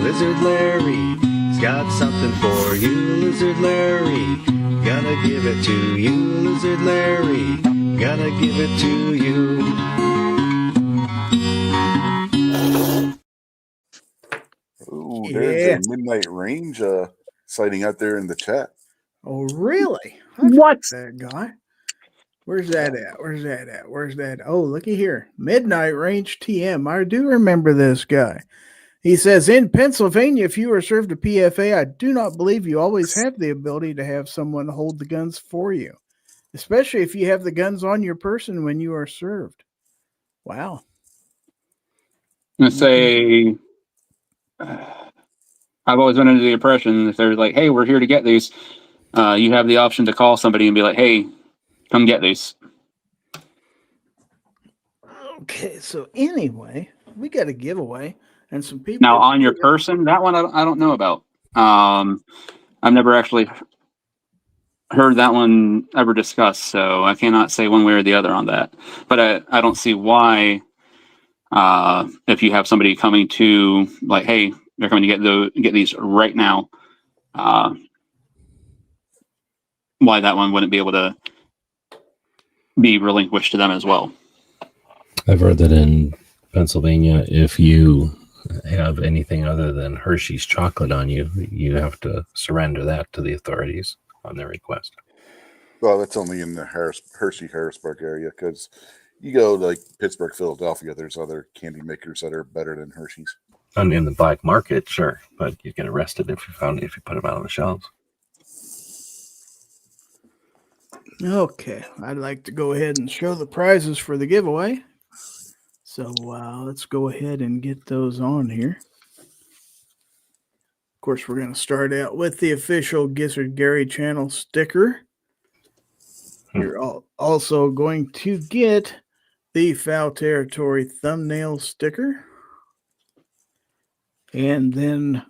Lizard Larry's got something for you, Lizard Larry. Gonna give it to you, Lizard Larry. Gonna give it to you. Ooh, there's a midnight range sighting out there in the chat. Oh, really? What? That guy? Where's that at? Where's that at? Where's that? Oh, looky here. Midnight Range TM. I do remember this guy. He says, in Pennsylvania, if you are served a PFA, I do not believe you always have the ability to have someone hold the guns for you, especially if you have the guns on your person when you are served. Wow. I'm gonna say, I've always been under the impression if they're like, "Hey, we're here to get these," you have the option to call somebody and be like, "Hey, come get these." Okay, so anyway, we got a giveaway and some people. Now, on your person, that one I don't know about. I've never actually heard that one ever discussed, so I cannot say one way or the other on that. But I don't see why, if you have somebody coming to like, "Hey, they're coming to get these right now," why that one wouldn't be able to be relinquished to them as well. I've heard that in Pennsylvania, if you have anything other than Hershey's chocolate on you, you have to surrender that to the authorities on their request. Well, that's only in the Hershey-Harrisburg area, because you go to like Pittsburgh, Philadelphia, there's other candy makers that are better than Hershey's. And in the black market, sure, but you get arrested if you put them out on the shelves. Okay, I'd like to go ahead and show the prizes for the giveaway. So let's go ahead and get those on here. Of course, we're going to start out with the official Gizzard Gary channel sticker. You're also going to get the Fowl Territory thumbnail sticker. And then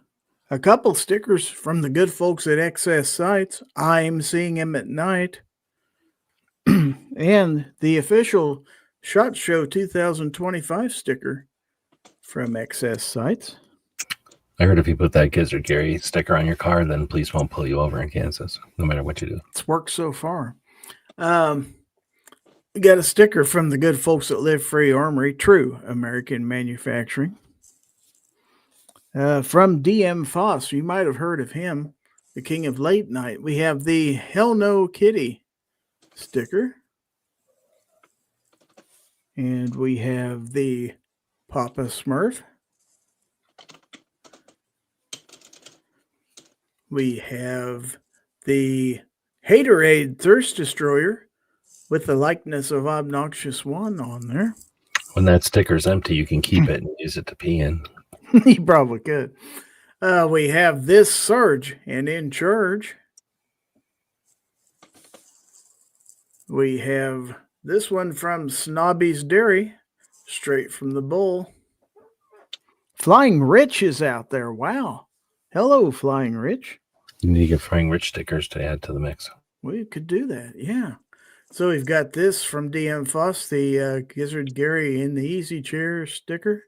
a couple stickers from the good folks at XS Sites. I'm seeing him at night. And the official SHOT Show 2025 sticker from XS Sites. I heard if you put that Gizzard Gary sticker on your car, then police won't pull you over in Kansas, no matter what you do. It's worked so far. We got a sticker from the good folks at Live Free Armory, true American manufacturing. From DM Foss, you might have heard of him, the king of late night. We have the Hell No Kitty sticker. And we have the Papa Smurf. We have the Haterade Thirst Destroyer with the likeness of Obnoxious One on there. When that sticker's empty, you can keep it and use it to pee in. You probably could. We have this Sarge and In Charge. We have this one from Snobby's Dairy, straight from the bull. Flying Rich is out there. Wow. Hello, Flying Rich. You need to get Flying Rich stickers to add to the mix. We could do that, yeah. So we've got this from DM Foss, the Gizzard Gary in the Easy Chair sticker.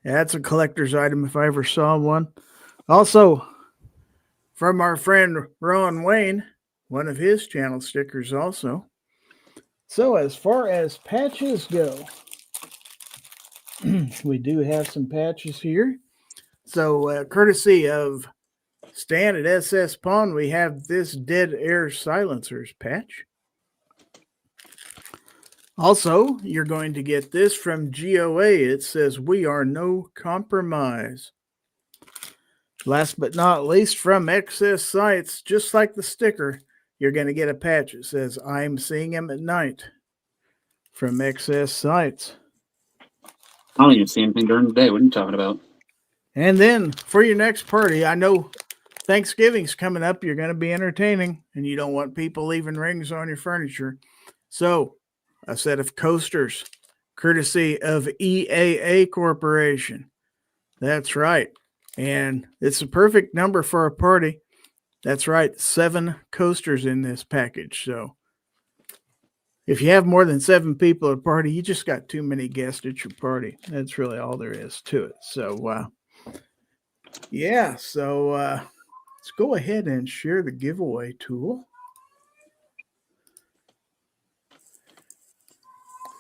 That's a collector's item if I ever saw one. Also, from our friend Ron Wayne, one of his channel stickers also. So as far as patches go, we do have some patches here. So courtesy of Stan at SS Pawn, we have this Dead Air Silencers patch. Also, you're going to get this from GOA. It says, "We are no compromise." Last but not least, from XS Sites, just like the sticker, you're going to get a patch that says, "I'm seeing him at night," from XS Sites. I don't even see anything during the day. What are you talking about? And then for your next party, I know Thanksgiving's coming up. You're going to be entertaining, and you don't want people leaving rings on your furniture. So a set of coasters, courtesy of EAA Corporation. That's right. And it's a perfect number for a party. That's right. 7 coasters in this package. So if you have more than 7 people at a party, you just got too many guests at your party. That's really all there is to it. So, yeah. So let's go ahead and share the giveaway tool.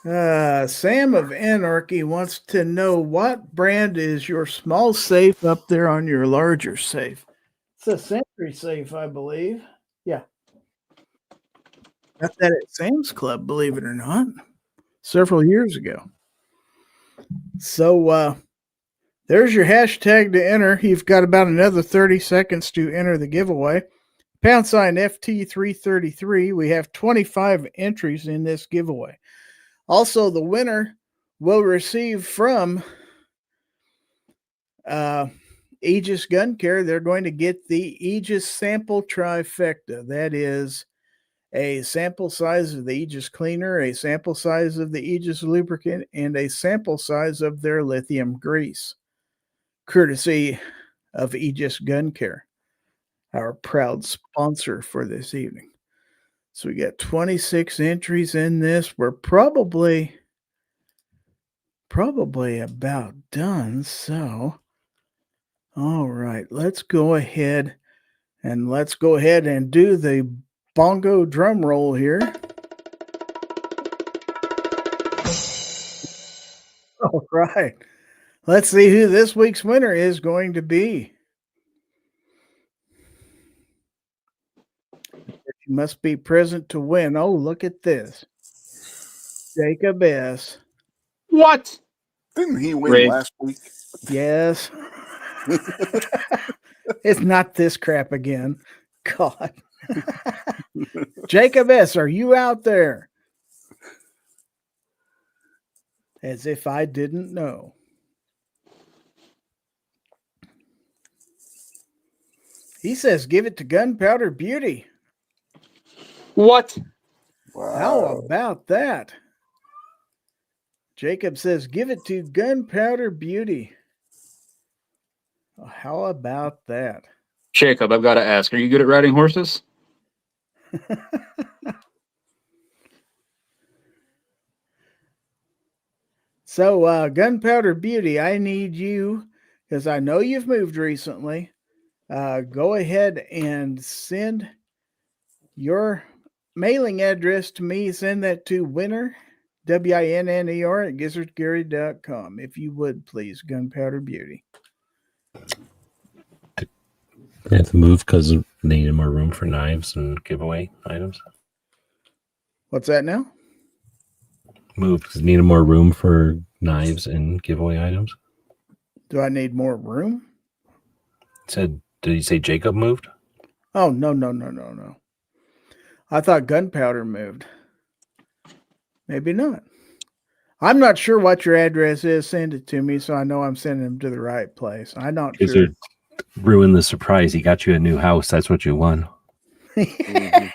Sam of Anarchy wants to know, what brand is your small safe up there on your larger safe? It's a Century safe, I believe. Yeah. Got that at Sam's Club, believe it or not, several years ago. So there's your hashtag to enter. You've got about another 30 seconds to enter the giveaway. Pound sign FT333. We have 25 entries in this giveaway. Also, the winner will receive from Aegis Gun Care. They're going to get the Aegis sample trifecta. That is a sample size of the Aegis cleaner, a sample size of the Aegis lubricant, and a sample size of their lithium grease, courtesy of Aegis Gun Care, our proud sponsor for this evening. So we got 26 entries in this. We're probably about done. So, all right, let's go ahead and do the bongo drum roll here. All right, let's see who this week's winner is going to be. You must be present to win. Oh, look at this. Jacob S. What? Didn't he win Rigged. last week? Yes. It's not this crap again. God. Jacob S., are you out there? As if I didn't know. He says, give it to Gunpowder Beauty. What? Wow. How about that? Jacob says, give it to Gunpowder Beauty. How about that? Jacob, I've got to ask, are you good at riding horses? So, Gunpowder Beauty, I need you, because I know you've moved recently. Go ahead and send your mailing address to me. Send that to winner, WINNER, at gizzardgary.com. If you would, please, Gunpowder Beauty. They have to move because they need more room for knives and giveaway items. What's that now? Move because they need more room for knives and giveaway items. Do I need more room? Did you say Jacob moved? Oh, no. I thought Gunpowder moved. Maybe not. I'm not sure what your address is. Send it to me so I know I'm sending them to the right place. I'm not sure. Gizzard ruined the surprise. He got you a new house. That's what you won. Mhm.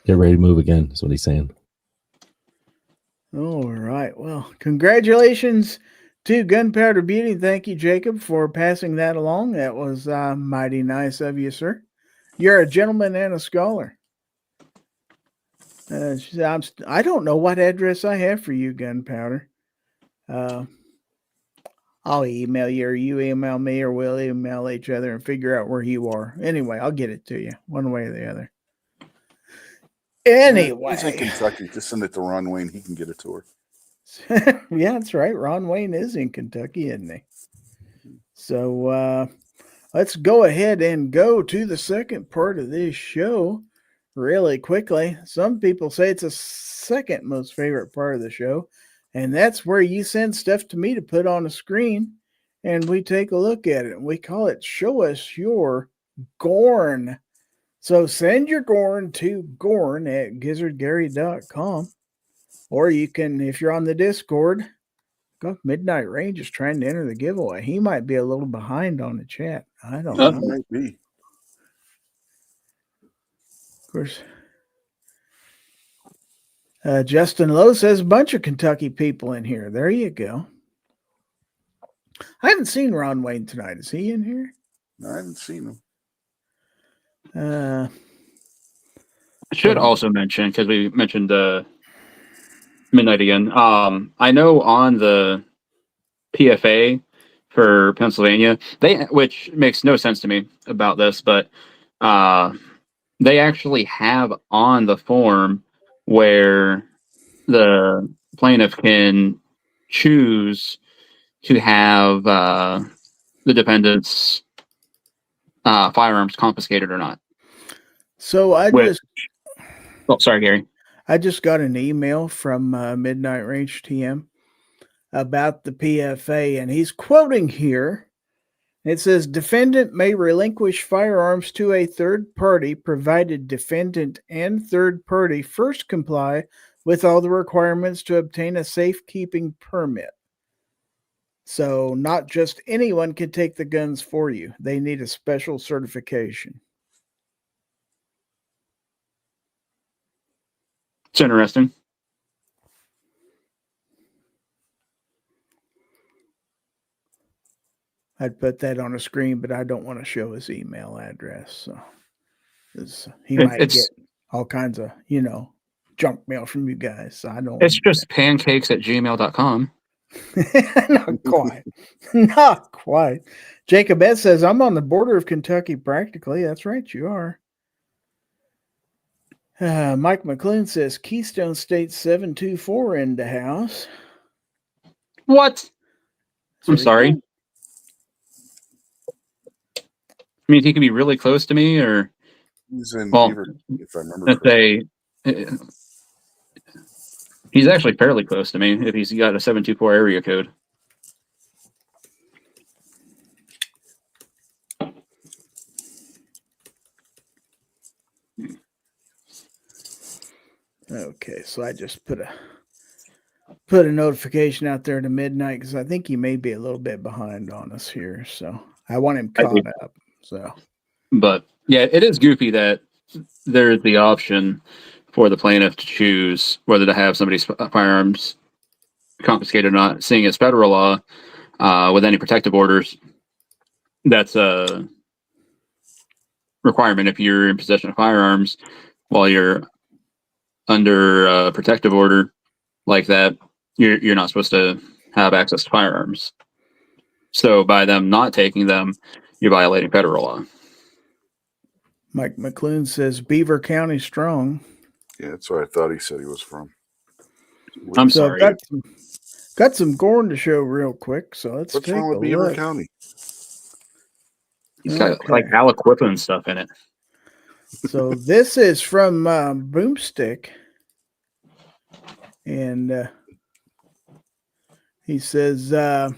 Get ready to move again, is what he's saying. All right. Well, congratulations to Gunpowder Beauty. Thank you, Jacob, for passing that along. That was mighty nice of you, sir. You're a gentleman and a scholar. She said, I don't know what address I have for you, Gunpowder. I'll email you, or you email me, or we'll email each other and figure out where you are. Anyway, I'll get it to you one way or the other. Anyway. He's in Kentucky. Just send it to Ron Wayne. He can get it to her. Yeah, that's right. Ron Wayne is in Kentucky, isn't he? So let's go ahead and go to the second part of this show really quickly. Some people say it's the second most favorite part of the show, and that's where you send stuff to me to put on a screen, and we take a look at it. We call it Show Us Your Gorn. So send your Gorn to Gorn at gizzardgary.com. Or you can, if you're on the Discord, Midnight Range is trying to enter the giveaway. He might be a little behind on the chat. I don't Oh. know. It might be. Of course. Justin Lowe says a bunch of Kentucky people in here. There you go. I haven't seen Ron Wayne tonight. Is he in here? I haven't seen him. Uh, I should also mention, because we mentioned Midnight again. I know on the PFA for Pennsylvania, which makes no sense to me about this, but they actually have on the form where the plaintiff can choose to have the defendant's firearms confiscated or not. so I Sorry, Gary. I just got an email from Midnight Range TM about the PFA, and he's quoting here. It says, defendant may relinquish firearms to a third party provided defendant and third party first comply with all the requirements to obtain a safekeeping permit. So not just anyone can take the guns for you. They need a special certification. It's interesting. I'd put that on a screen, but I don't want to show his email address. So he might get all kinds of, junk mail from you guys. So I don't. It's just pancakes@gmail.com. Not quite. Not quite. Jacob Ed says, I'm on the border of Kentucky practically. That's right, you are. Mike McClune says, Keystone State 724 in the house. What? I'm sorry. Cool. I mean, he could be really close to me, or He's in Beaver, if I remember let's correctly. say he's actually fairly close to me if he's got a 724 area code. Okay, so I just put a notification out there to Midnight because I think he may be a little bit behind on us here. So I want him caught up. So, but yeah, it is goofy that there's the option for the plaintiff to choose whether to have somebody's firearms confiscated or not. Seeing as federal law with any protective orders, that's a requirement. If you're in possession of firearms while you're under a protective order like that, you're not supposed to have access to firearms. So by them not taking them, you're violating federal law. Mike McClune says Beaver County strong. Yeah, that's where I thought he said he was from. I'm So sorry. got some corn to show real quick. So let's What's take wrong a with Beaver look. County? He's got Okay. like Aliquippa and stuff in it. So this is from Boomstick. And he says, well,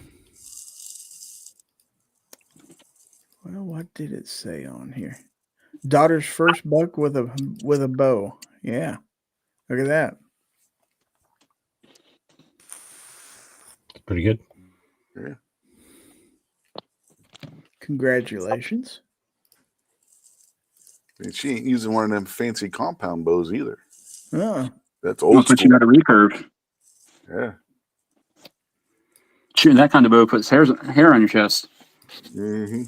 what did it say on here? Daughter's first buck with a bow. Yeah. Look at that. Pretty good. Yeah. Congratulations. And she ain't using one of them fancy compound bows either. Oh, That's old Looks like you school. got a recurve. Yeah. Shooting that kind of bow puts hair on your chest. Mm-hmm.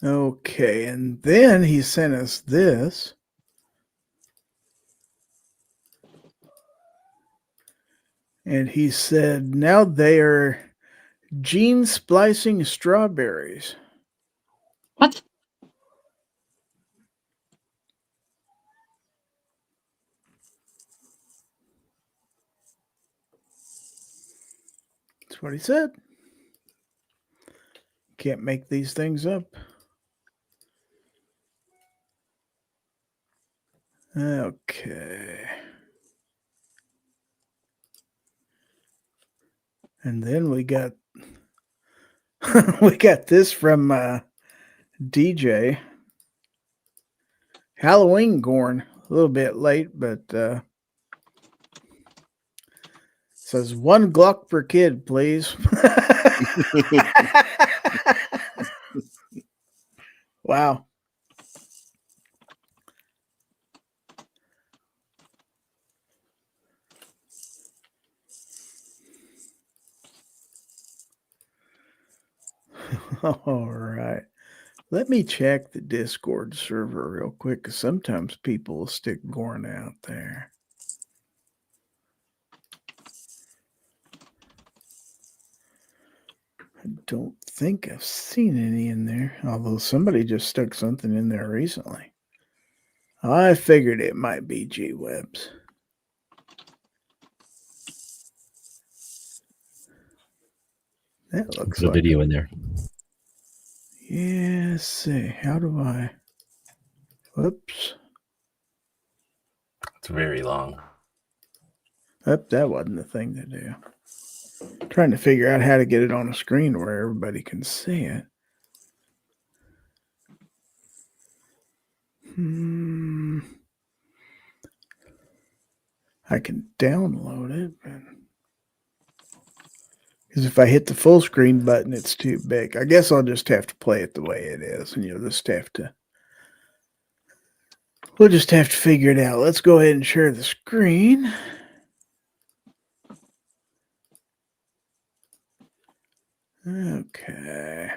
okay. And then he sent us this. And he said, now they are gene splicing strawberries. What? That's what he said. Can't make these things up. Okay. And then we got we got this from DJ. Halloween corn. A little bit late, but Says 1 Glock per kid, please. Wow. All right. Let me check the Discord server real quick, because sometimes people will stick Gorn out there. I don't think I've seen any in there, although somebody just stuck something in there recently. I figured it might be G-Webs. That looks Put a like video in there. Yeah, let's see. How do I? Whoops. It's very long. That wasn't the thing to do. Trying to figure out how to get it on a screen where everybody can see it. I can download it, because if I hit the full screen button, it's too big. I guess I'll just have to play it the way it is, and we'll just have to figure it out. Let's go ahead and share the screen. Okay.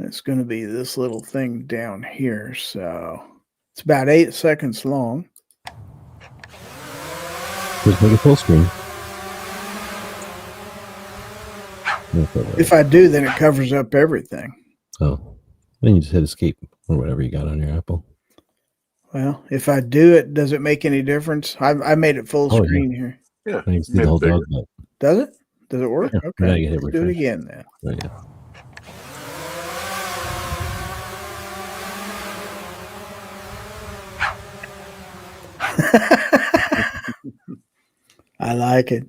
It's going to be this little thing down here. So it's about 8 seconds long. Just make it full screen. If I do, then it covers up everything. Oh, then you just hit escape or whatever you got on your Apple. Well, if I do it, does it make any difference? I made it full screen here. Yeah. I can see the whole dog. But Does it? Does it work? Yeah, Okay. let's do it again then. Oh, yeah. I like it.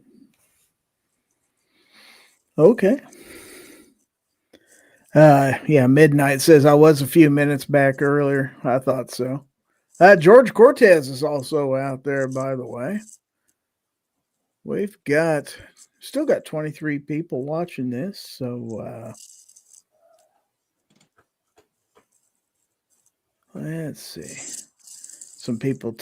Okay. Yeah, Midnight says I was a few minutes back earlier. I thought so. George Cortez is also out there, by the way. We've still got 23 people watching this, so let's see. Some people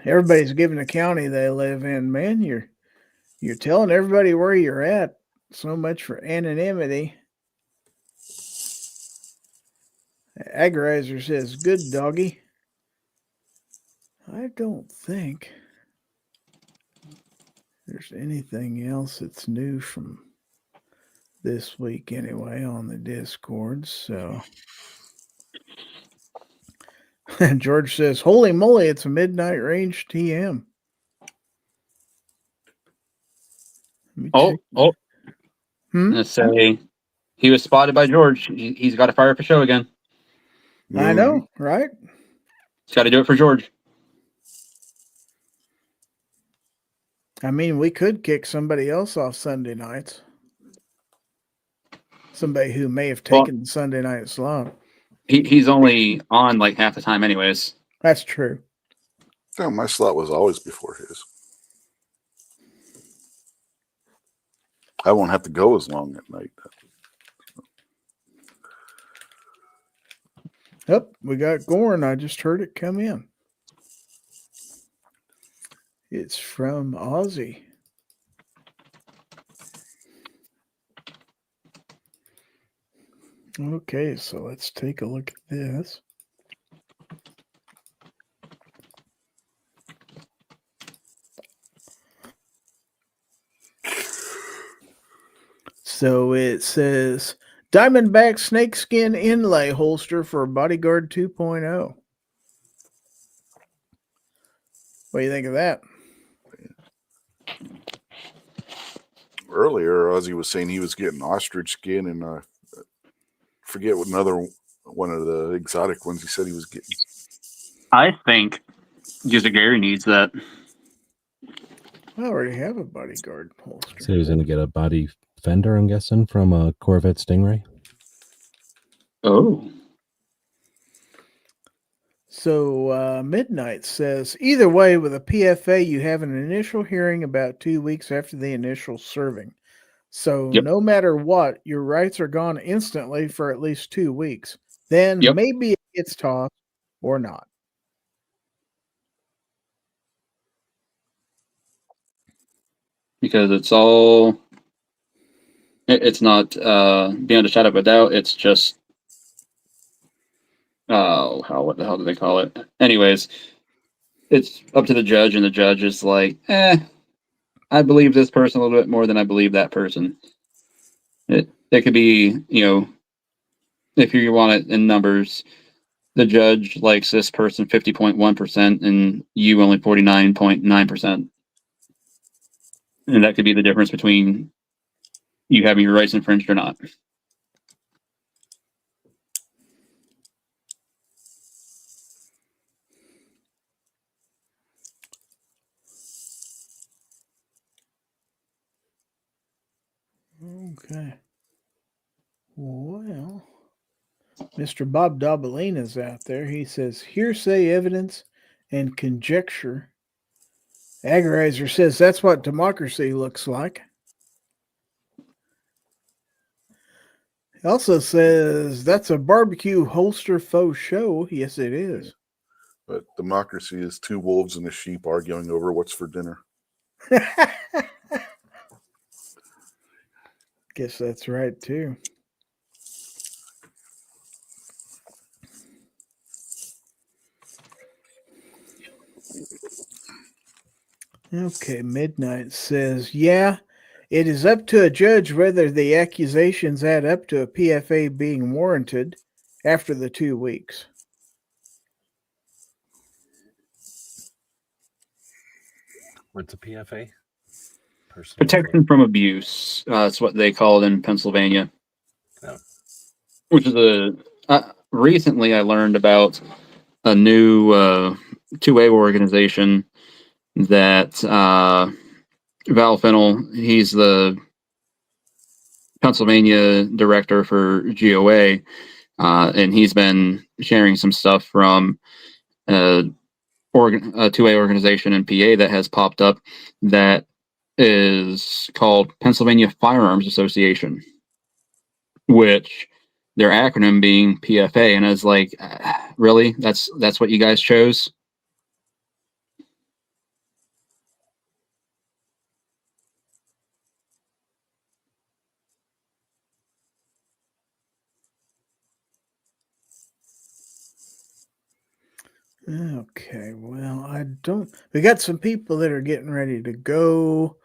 everybody's giving the county they live in. Man, you're telling everybody where you're at. So much for anonymity. Agorizer says, good doggy. I don't think there's anything else that's new from this week anyway on the Discord. So George says, holy moly, it's a midnight range TM. Let's say he was spotted by George. He's got to fire up a show again. I know, right? He's got to do it for George. I mean, we could kick somebody else off Sunday nights. Somebody who may have taken the Sunday night slot. He's only on like half the time anyways. That's true. No, my slot was always before his. I won't have to go as long at night. Yep, we got Gorn. I just heard it come in. It's from Aussie. Okay, so let's take a look at this. So it says Diamondback snakeskin inlay holster for Bodyguard 2.0. What do you think of that? Earlier, Ozzy was saying he was getting ostrich skin and forget what another one of the exotic ones he said he was getting. I think Gizzard Gary needs that. I already have a Bodyguard holster. So he was going to get a body fender, I'm guessing, from a Corvette Stingray. Oh. So Midnight says, either way, with a PFA, you have an initial hearing about 2 weeks after the initial serving. So Yep. no matter what, your rights are gone instantly for at least 2 weeks. Then Yep. maybe it gets tossed or not. Because it's all, it's not beyond a shadow of a doubt. It's just, what the hell do they call it? Anyways, it's up to the judge, and the judge is like, I believe this person a little bit more than I believe that person. It could be, if you want it in numbers, the judge likes this person 50.1% and you only 49.9%. And that could be the difference between you having your rights infringed or not. Okay. Well, Mr. Bob Dabalina is out there. He says hearsay evidence and conjecture. Agorizer says that's what democracy looks like. He also says that's a barbecue holster faux show. Yes, it is. But democracy is two wolves and a sheep arguing over what's for dinner. Guess that's right, too. Okay, Midnight says, yeah, it is up to a judge whether the accusations add up to a PFA being warranted after the 2 weeks. What's a PFA? Protection from abuse. That's what they call it in Pennsylvania. Oh. Which is recently I learned about a new 2A organization that Val Fennell, he's the Pennsylvania director for GOA, and he's been sharing some stuff from a 2A organization in PA that has popped up that is called Pennsylvania Firearms Association, which their acronym being PFA, and I was like, really? That's what you guys chose? Okay, well, we got some people that are getting ready to go.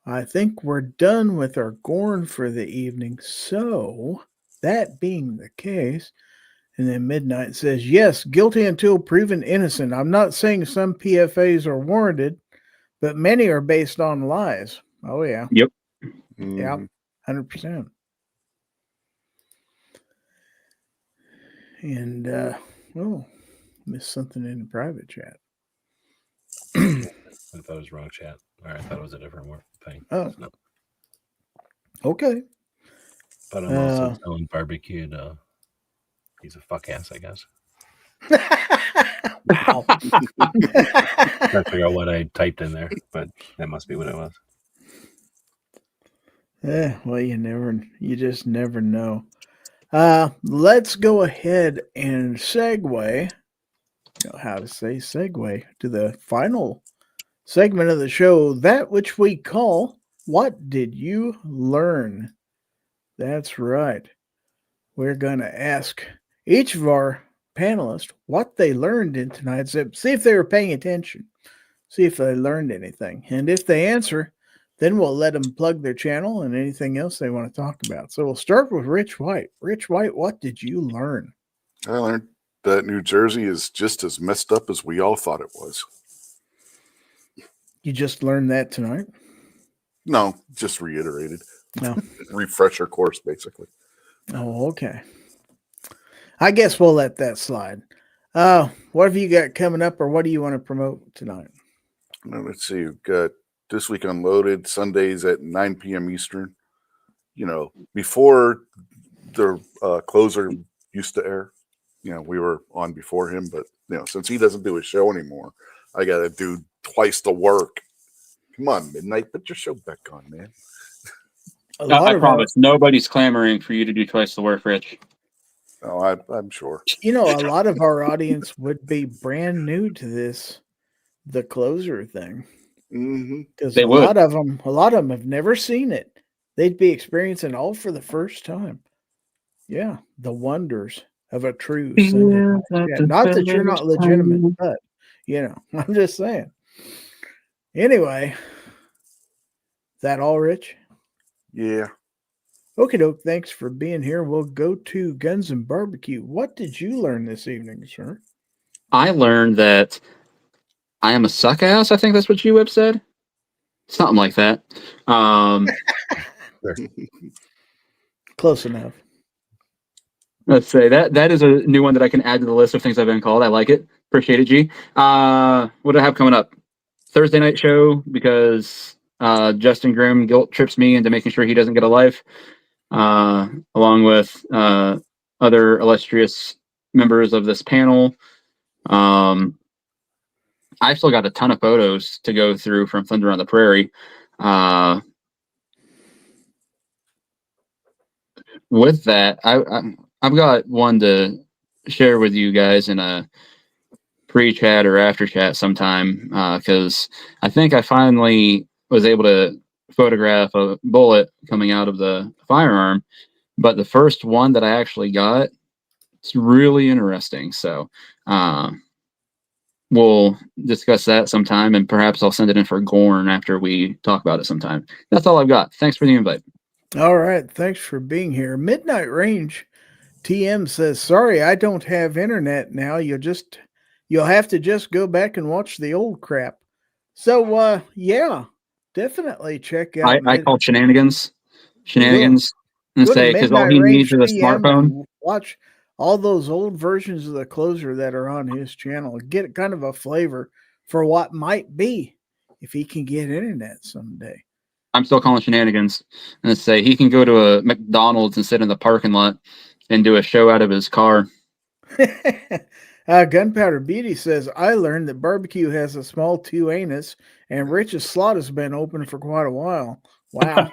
I think we're done with our Gorn for the evening. So, that being the case, and then Midnight says, yes, guilty until proven innocent. I'm not saying some PFAs are warranted, but many are based on lies. Oh, yeah. Yep. Yeah, 100%. And, missed something in the private chat. I thought it was wrong chat. Or I thought it was a different thing. Oh. No. Okay. But I'm also telling Barbecue he's a fuck ass, I guess. Wow. I can't figure out what I typed in there, but that must be what it was. Yeah, well, you just never know. Let's go ahead and segue. You know how to say segue to the final segment of the show, that which we call What Did You Learn? That's right. We're going to ask each of our panelists what they learned in tonight's episode. See if they were paying attention. See if they learned anything. And if they answer, then we'll let them plug their channel and anything else they want to talk about. So we'll start with Rich White. Rich White, what did you learn? I learned that New Jersey is just as messed up as we all thought it was. You just learned that tonight? No, just reiterated. No. Refresher course, basically. Oh, okay. I guess we'll let that slide. What have you got coming up, or what do you want to promote tonight? Well, let's see. We've got This Week Unloaded, Sundays at 9 p.m. Eastern. You know, before the closer used to air. we were on before him, but since he doesn't do a show anymore, I got to do twice the work. Come on, Midnight, put your show back on, man. I promise, nobody's clamoring for you to do twice the work, Rich. Oh, I'm sure. A lot of our audience would be brand new to this, the closer thing. Because a lot of them have never seen it. They'd be experiencing all for the first time. Yeah, the wonders of a true Sunday night chat. Not that you're not legitimate, but I'm just saying. Anyway, that all, Rich? Yeah. Okie doke, thanks for being here. We'll go to Guns and Barbecue. What did you learn this evening, sir? I learned that I am a suck ass. I think that's what you said. Something like that. Close enough. Let's say that is a new one that I can add to the list of things I've been called. I like it. Appreciate it, G. What do I have coming up? Thursday night show, because Justin Grimm guilt trips me into making sure he doesn't get a life, along with other illustrious members of this panel. I've still got a ton of photos to go through from Thunder on the Prairie. With that, I've got one to share with you guys in a pre-chat or after chat sometime, because I think I finally was able to photograph a bullet coming out of the firearm, but the first one that I actually got, it's really interesting. So we'll discuss that sometime, and perhaps I'll send it in for Gorn after we talk about it sometime. That's all I've got. Thanks for the invite. All right. Thanks for being here. Midnight Range TM says, sorry, I don't have internet now. You'll have to just go back and watch the old crap. So, yeah, definitely check out. I call shenanigans, and say, because all he needs is a smartphone. Watch all those old versions of the closer that are on his channel. Get kind of a flavor for what might be if he can get internet someday. I'm still calling shenanigans, and say he can go to a McDonald's and sit in the parking lot and do a show out of his car. Gunpowder Beauty says, I learned that barbecue has a small 2 anus, and Rich's slot has been open for quite a while. Wow.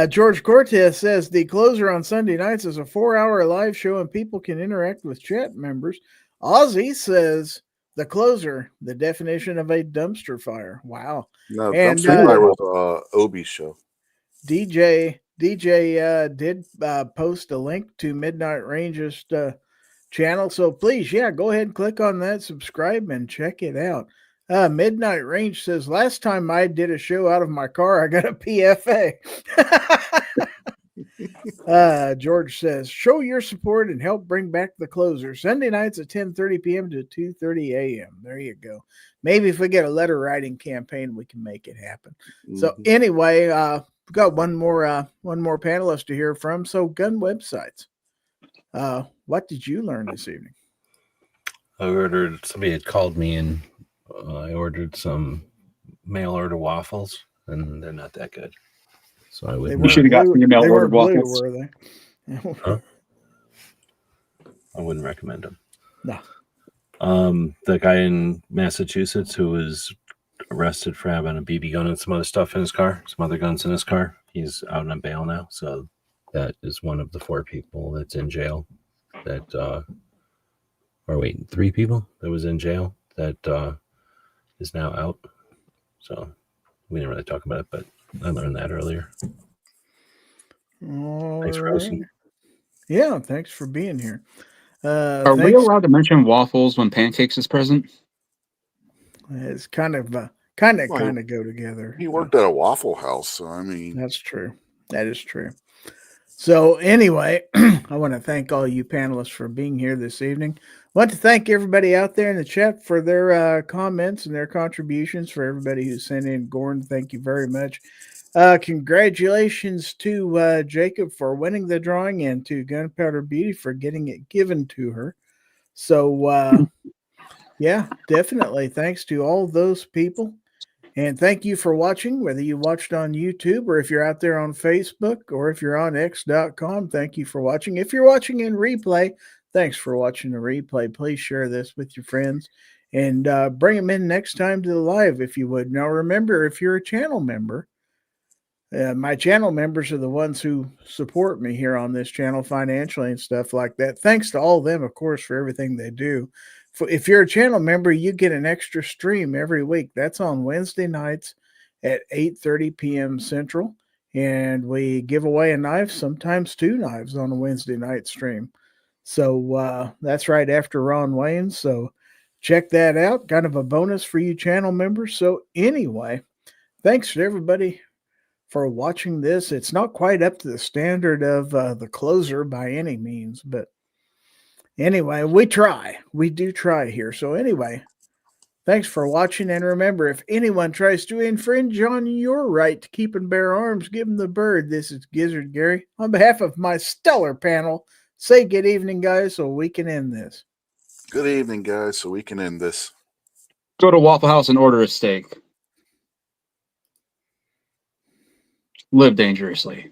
George Cortez says, the closer on Sunday nights is a 4-hour live show and people can interact with chat members. Ozzy says, the closer, the definition of a dumpster fire. Wow. No, dumpster fire was Obi's show. DJ did post a link to Midnight Range's channel. So please, go ahead and click on that, subscribe, and check it out. Midnight Range says, last time I did a show out of my car, I got a PFA. George says, show your support and help bring back the closer. Sunday nights at 10:30 p.m. to 2:30 a.m. There you go. Maybe if we get a letter writing campaign, we can make it happen. So anyway, we've got one more panelist to hear from. So gun websites. What did you learn this evening? Somebody had called me and I ordered some mail order waffles, and they're not that good. So I would. We should have got some mail order waffles. Were they? Huh? I wouldn't recommend them. No. The guy in Massachusetts who was arrested for having a BB gun and some other stuff in his car, some other guns in his car. He's out on bail now. So that is one of the 4 people that's in jail. That, 3 people that was in jail that is now out. So we didn't really talk about it, but I learned that earlier. Thanks for hosting. Yeah, thanks for being here. Are we allowed to mention waffles when pancakes is present? It's kind of go together. He worked at a Waffle House, so I mean, that's true. That is true. So anyway, I want to thank all you panelists for being here this evening. I want to thank everybody out there in the chat for their comments and their contributions. For everybody who sent in, Gordon, thank you very much. Congratulations to Jacob for winning the drawing, and to Gunpowder Beauty for getting it given to her. So yeah, definitely thanks to all those people. And thank you for watching, whether you watched on YouTube or if you're out there on Facebook or if you're on x.com. Thank you for watching. If you're watching in replay, thanks for watching the replay. Please share this with your friends and bring them in next time to the live if you would. Now, remember, if you're a channel member, my channel members are the ones who support me here on this channel financially and stuff like that. Thanks to all of them, of course, for everything they do. If you're a channel member, you get an extra stream every week. That's on Wednesday nights at 8:30 p.m. Central. And we give away a knife, sometimes 2 knives on a Wednesday night stream. So that's right after Ron Wayne. So check that out. Kind of a bonus for you channel members. So anyway, thanks to everybody for watching this. It's not quite up to the standard of the closer by any means, but anyway, we try. We do try here. So anyway, thanks for watching. And remember, if anyone tries to infringe on your right to keep and bear arms, give them the bird. This is Gizzard Gary. On behalf of my stellar panel, say good evening, guys, so we can end this. Good evening, guys, so we can end this. Go to Waffle House and order a steak. Live dangerously.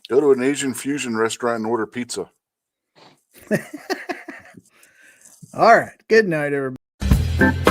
Go to an Asian fusion restaurant and order pizza. All right. Good night, everybody.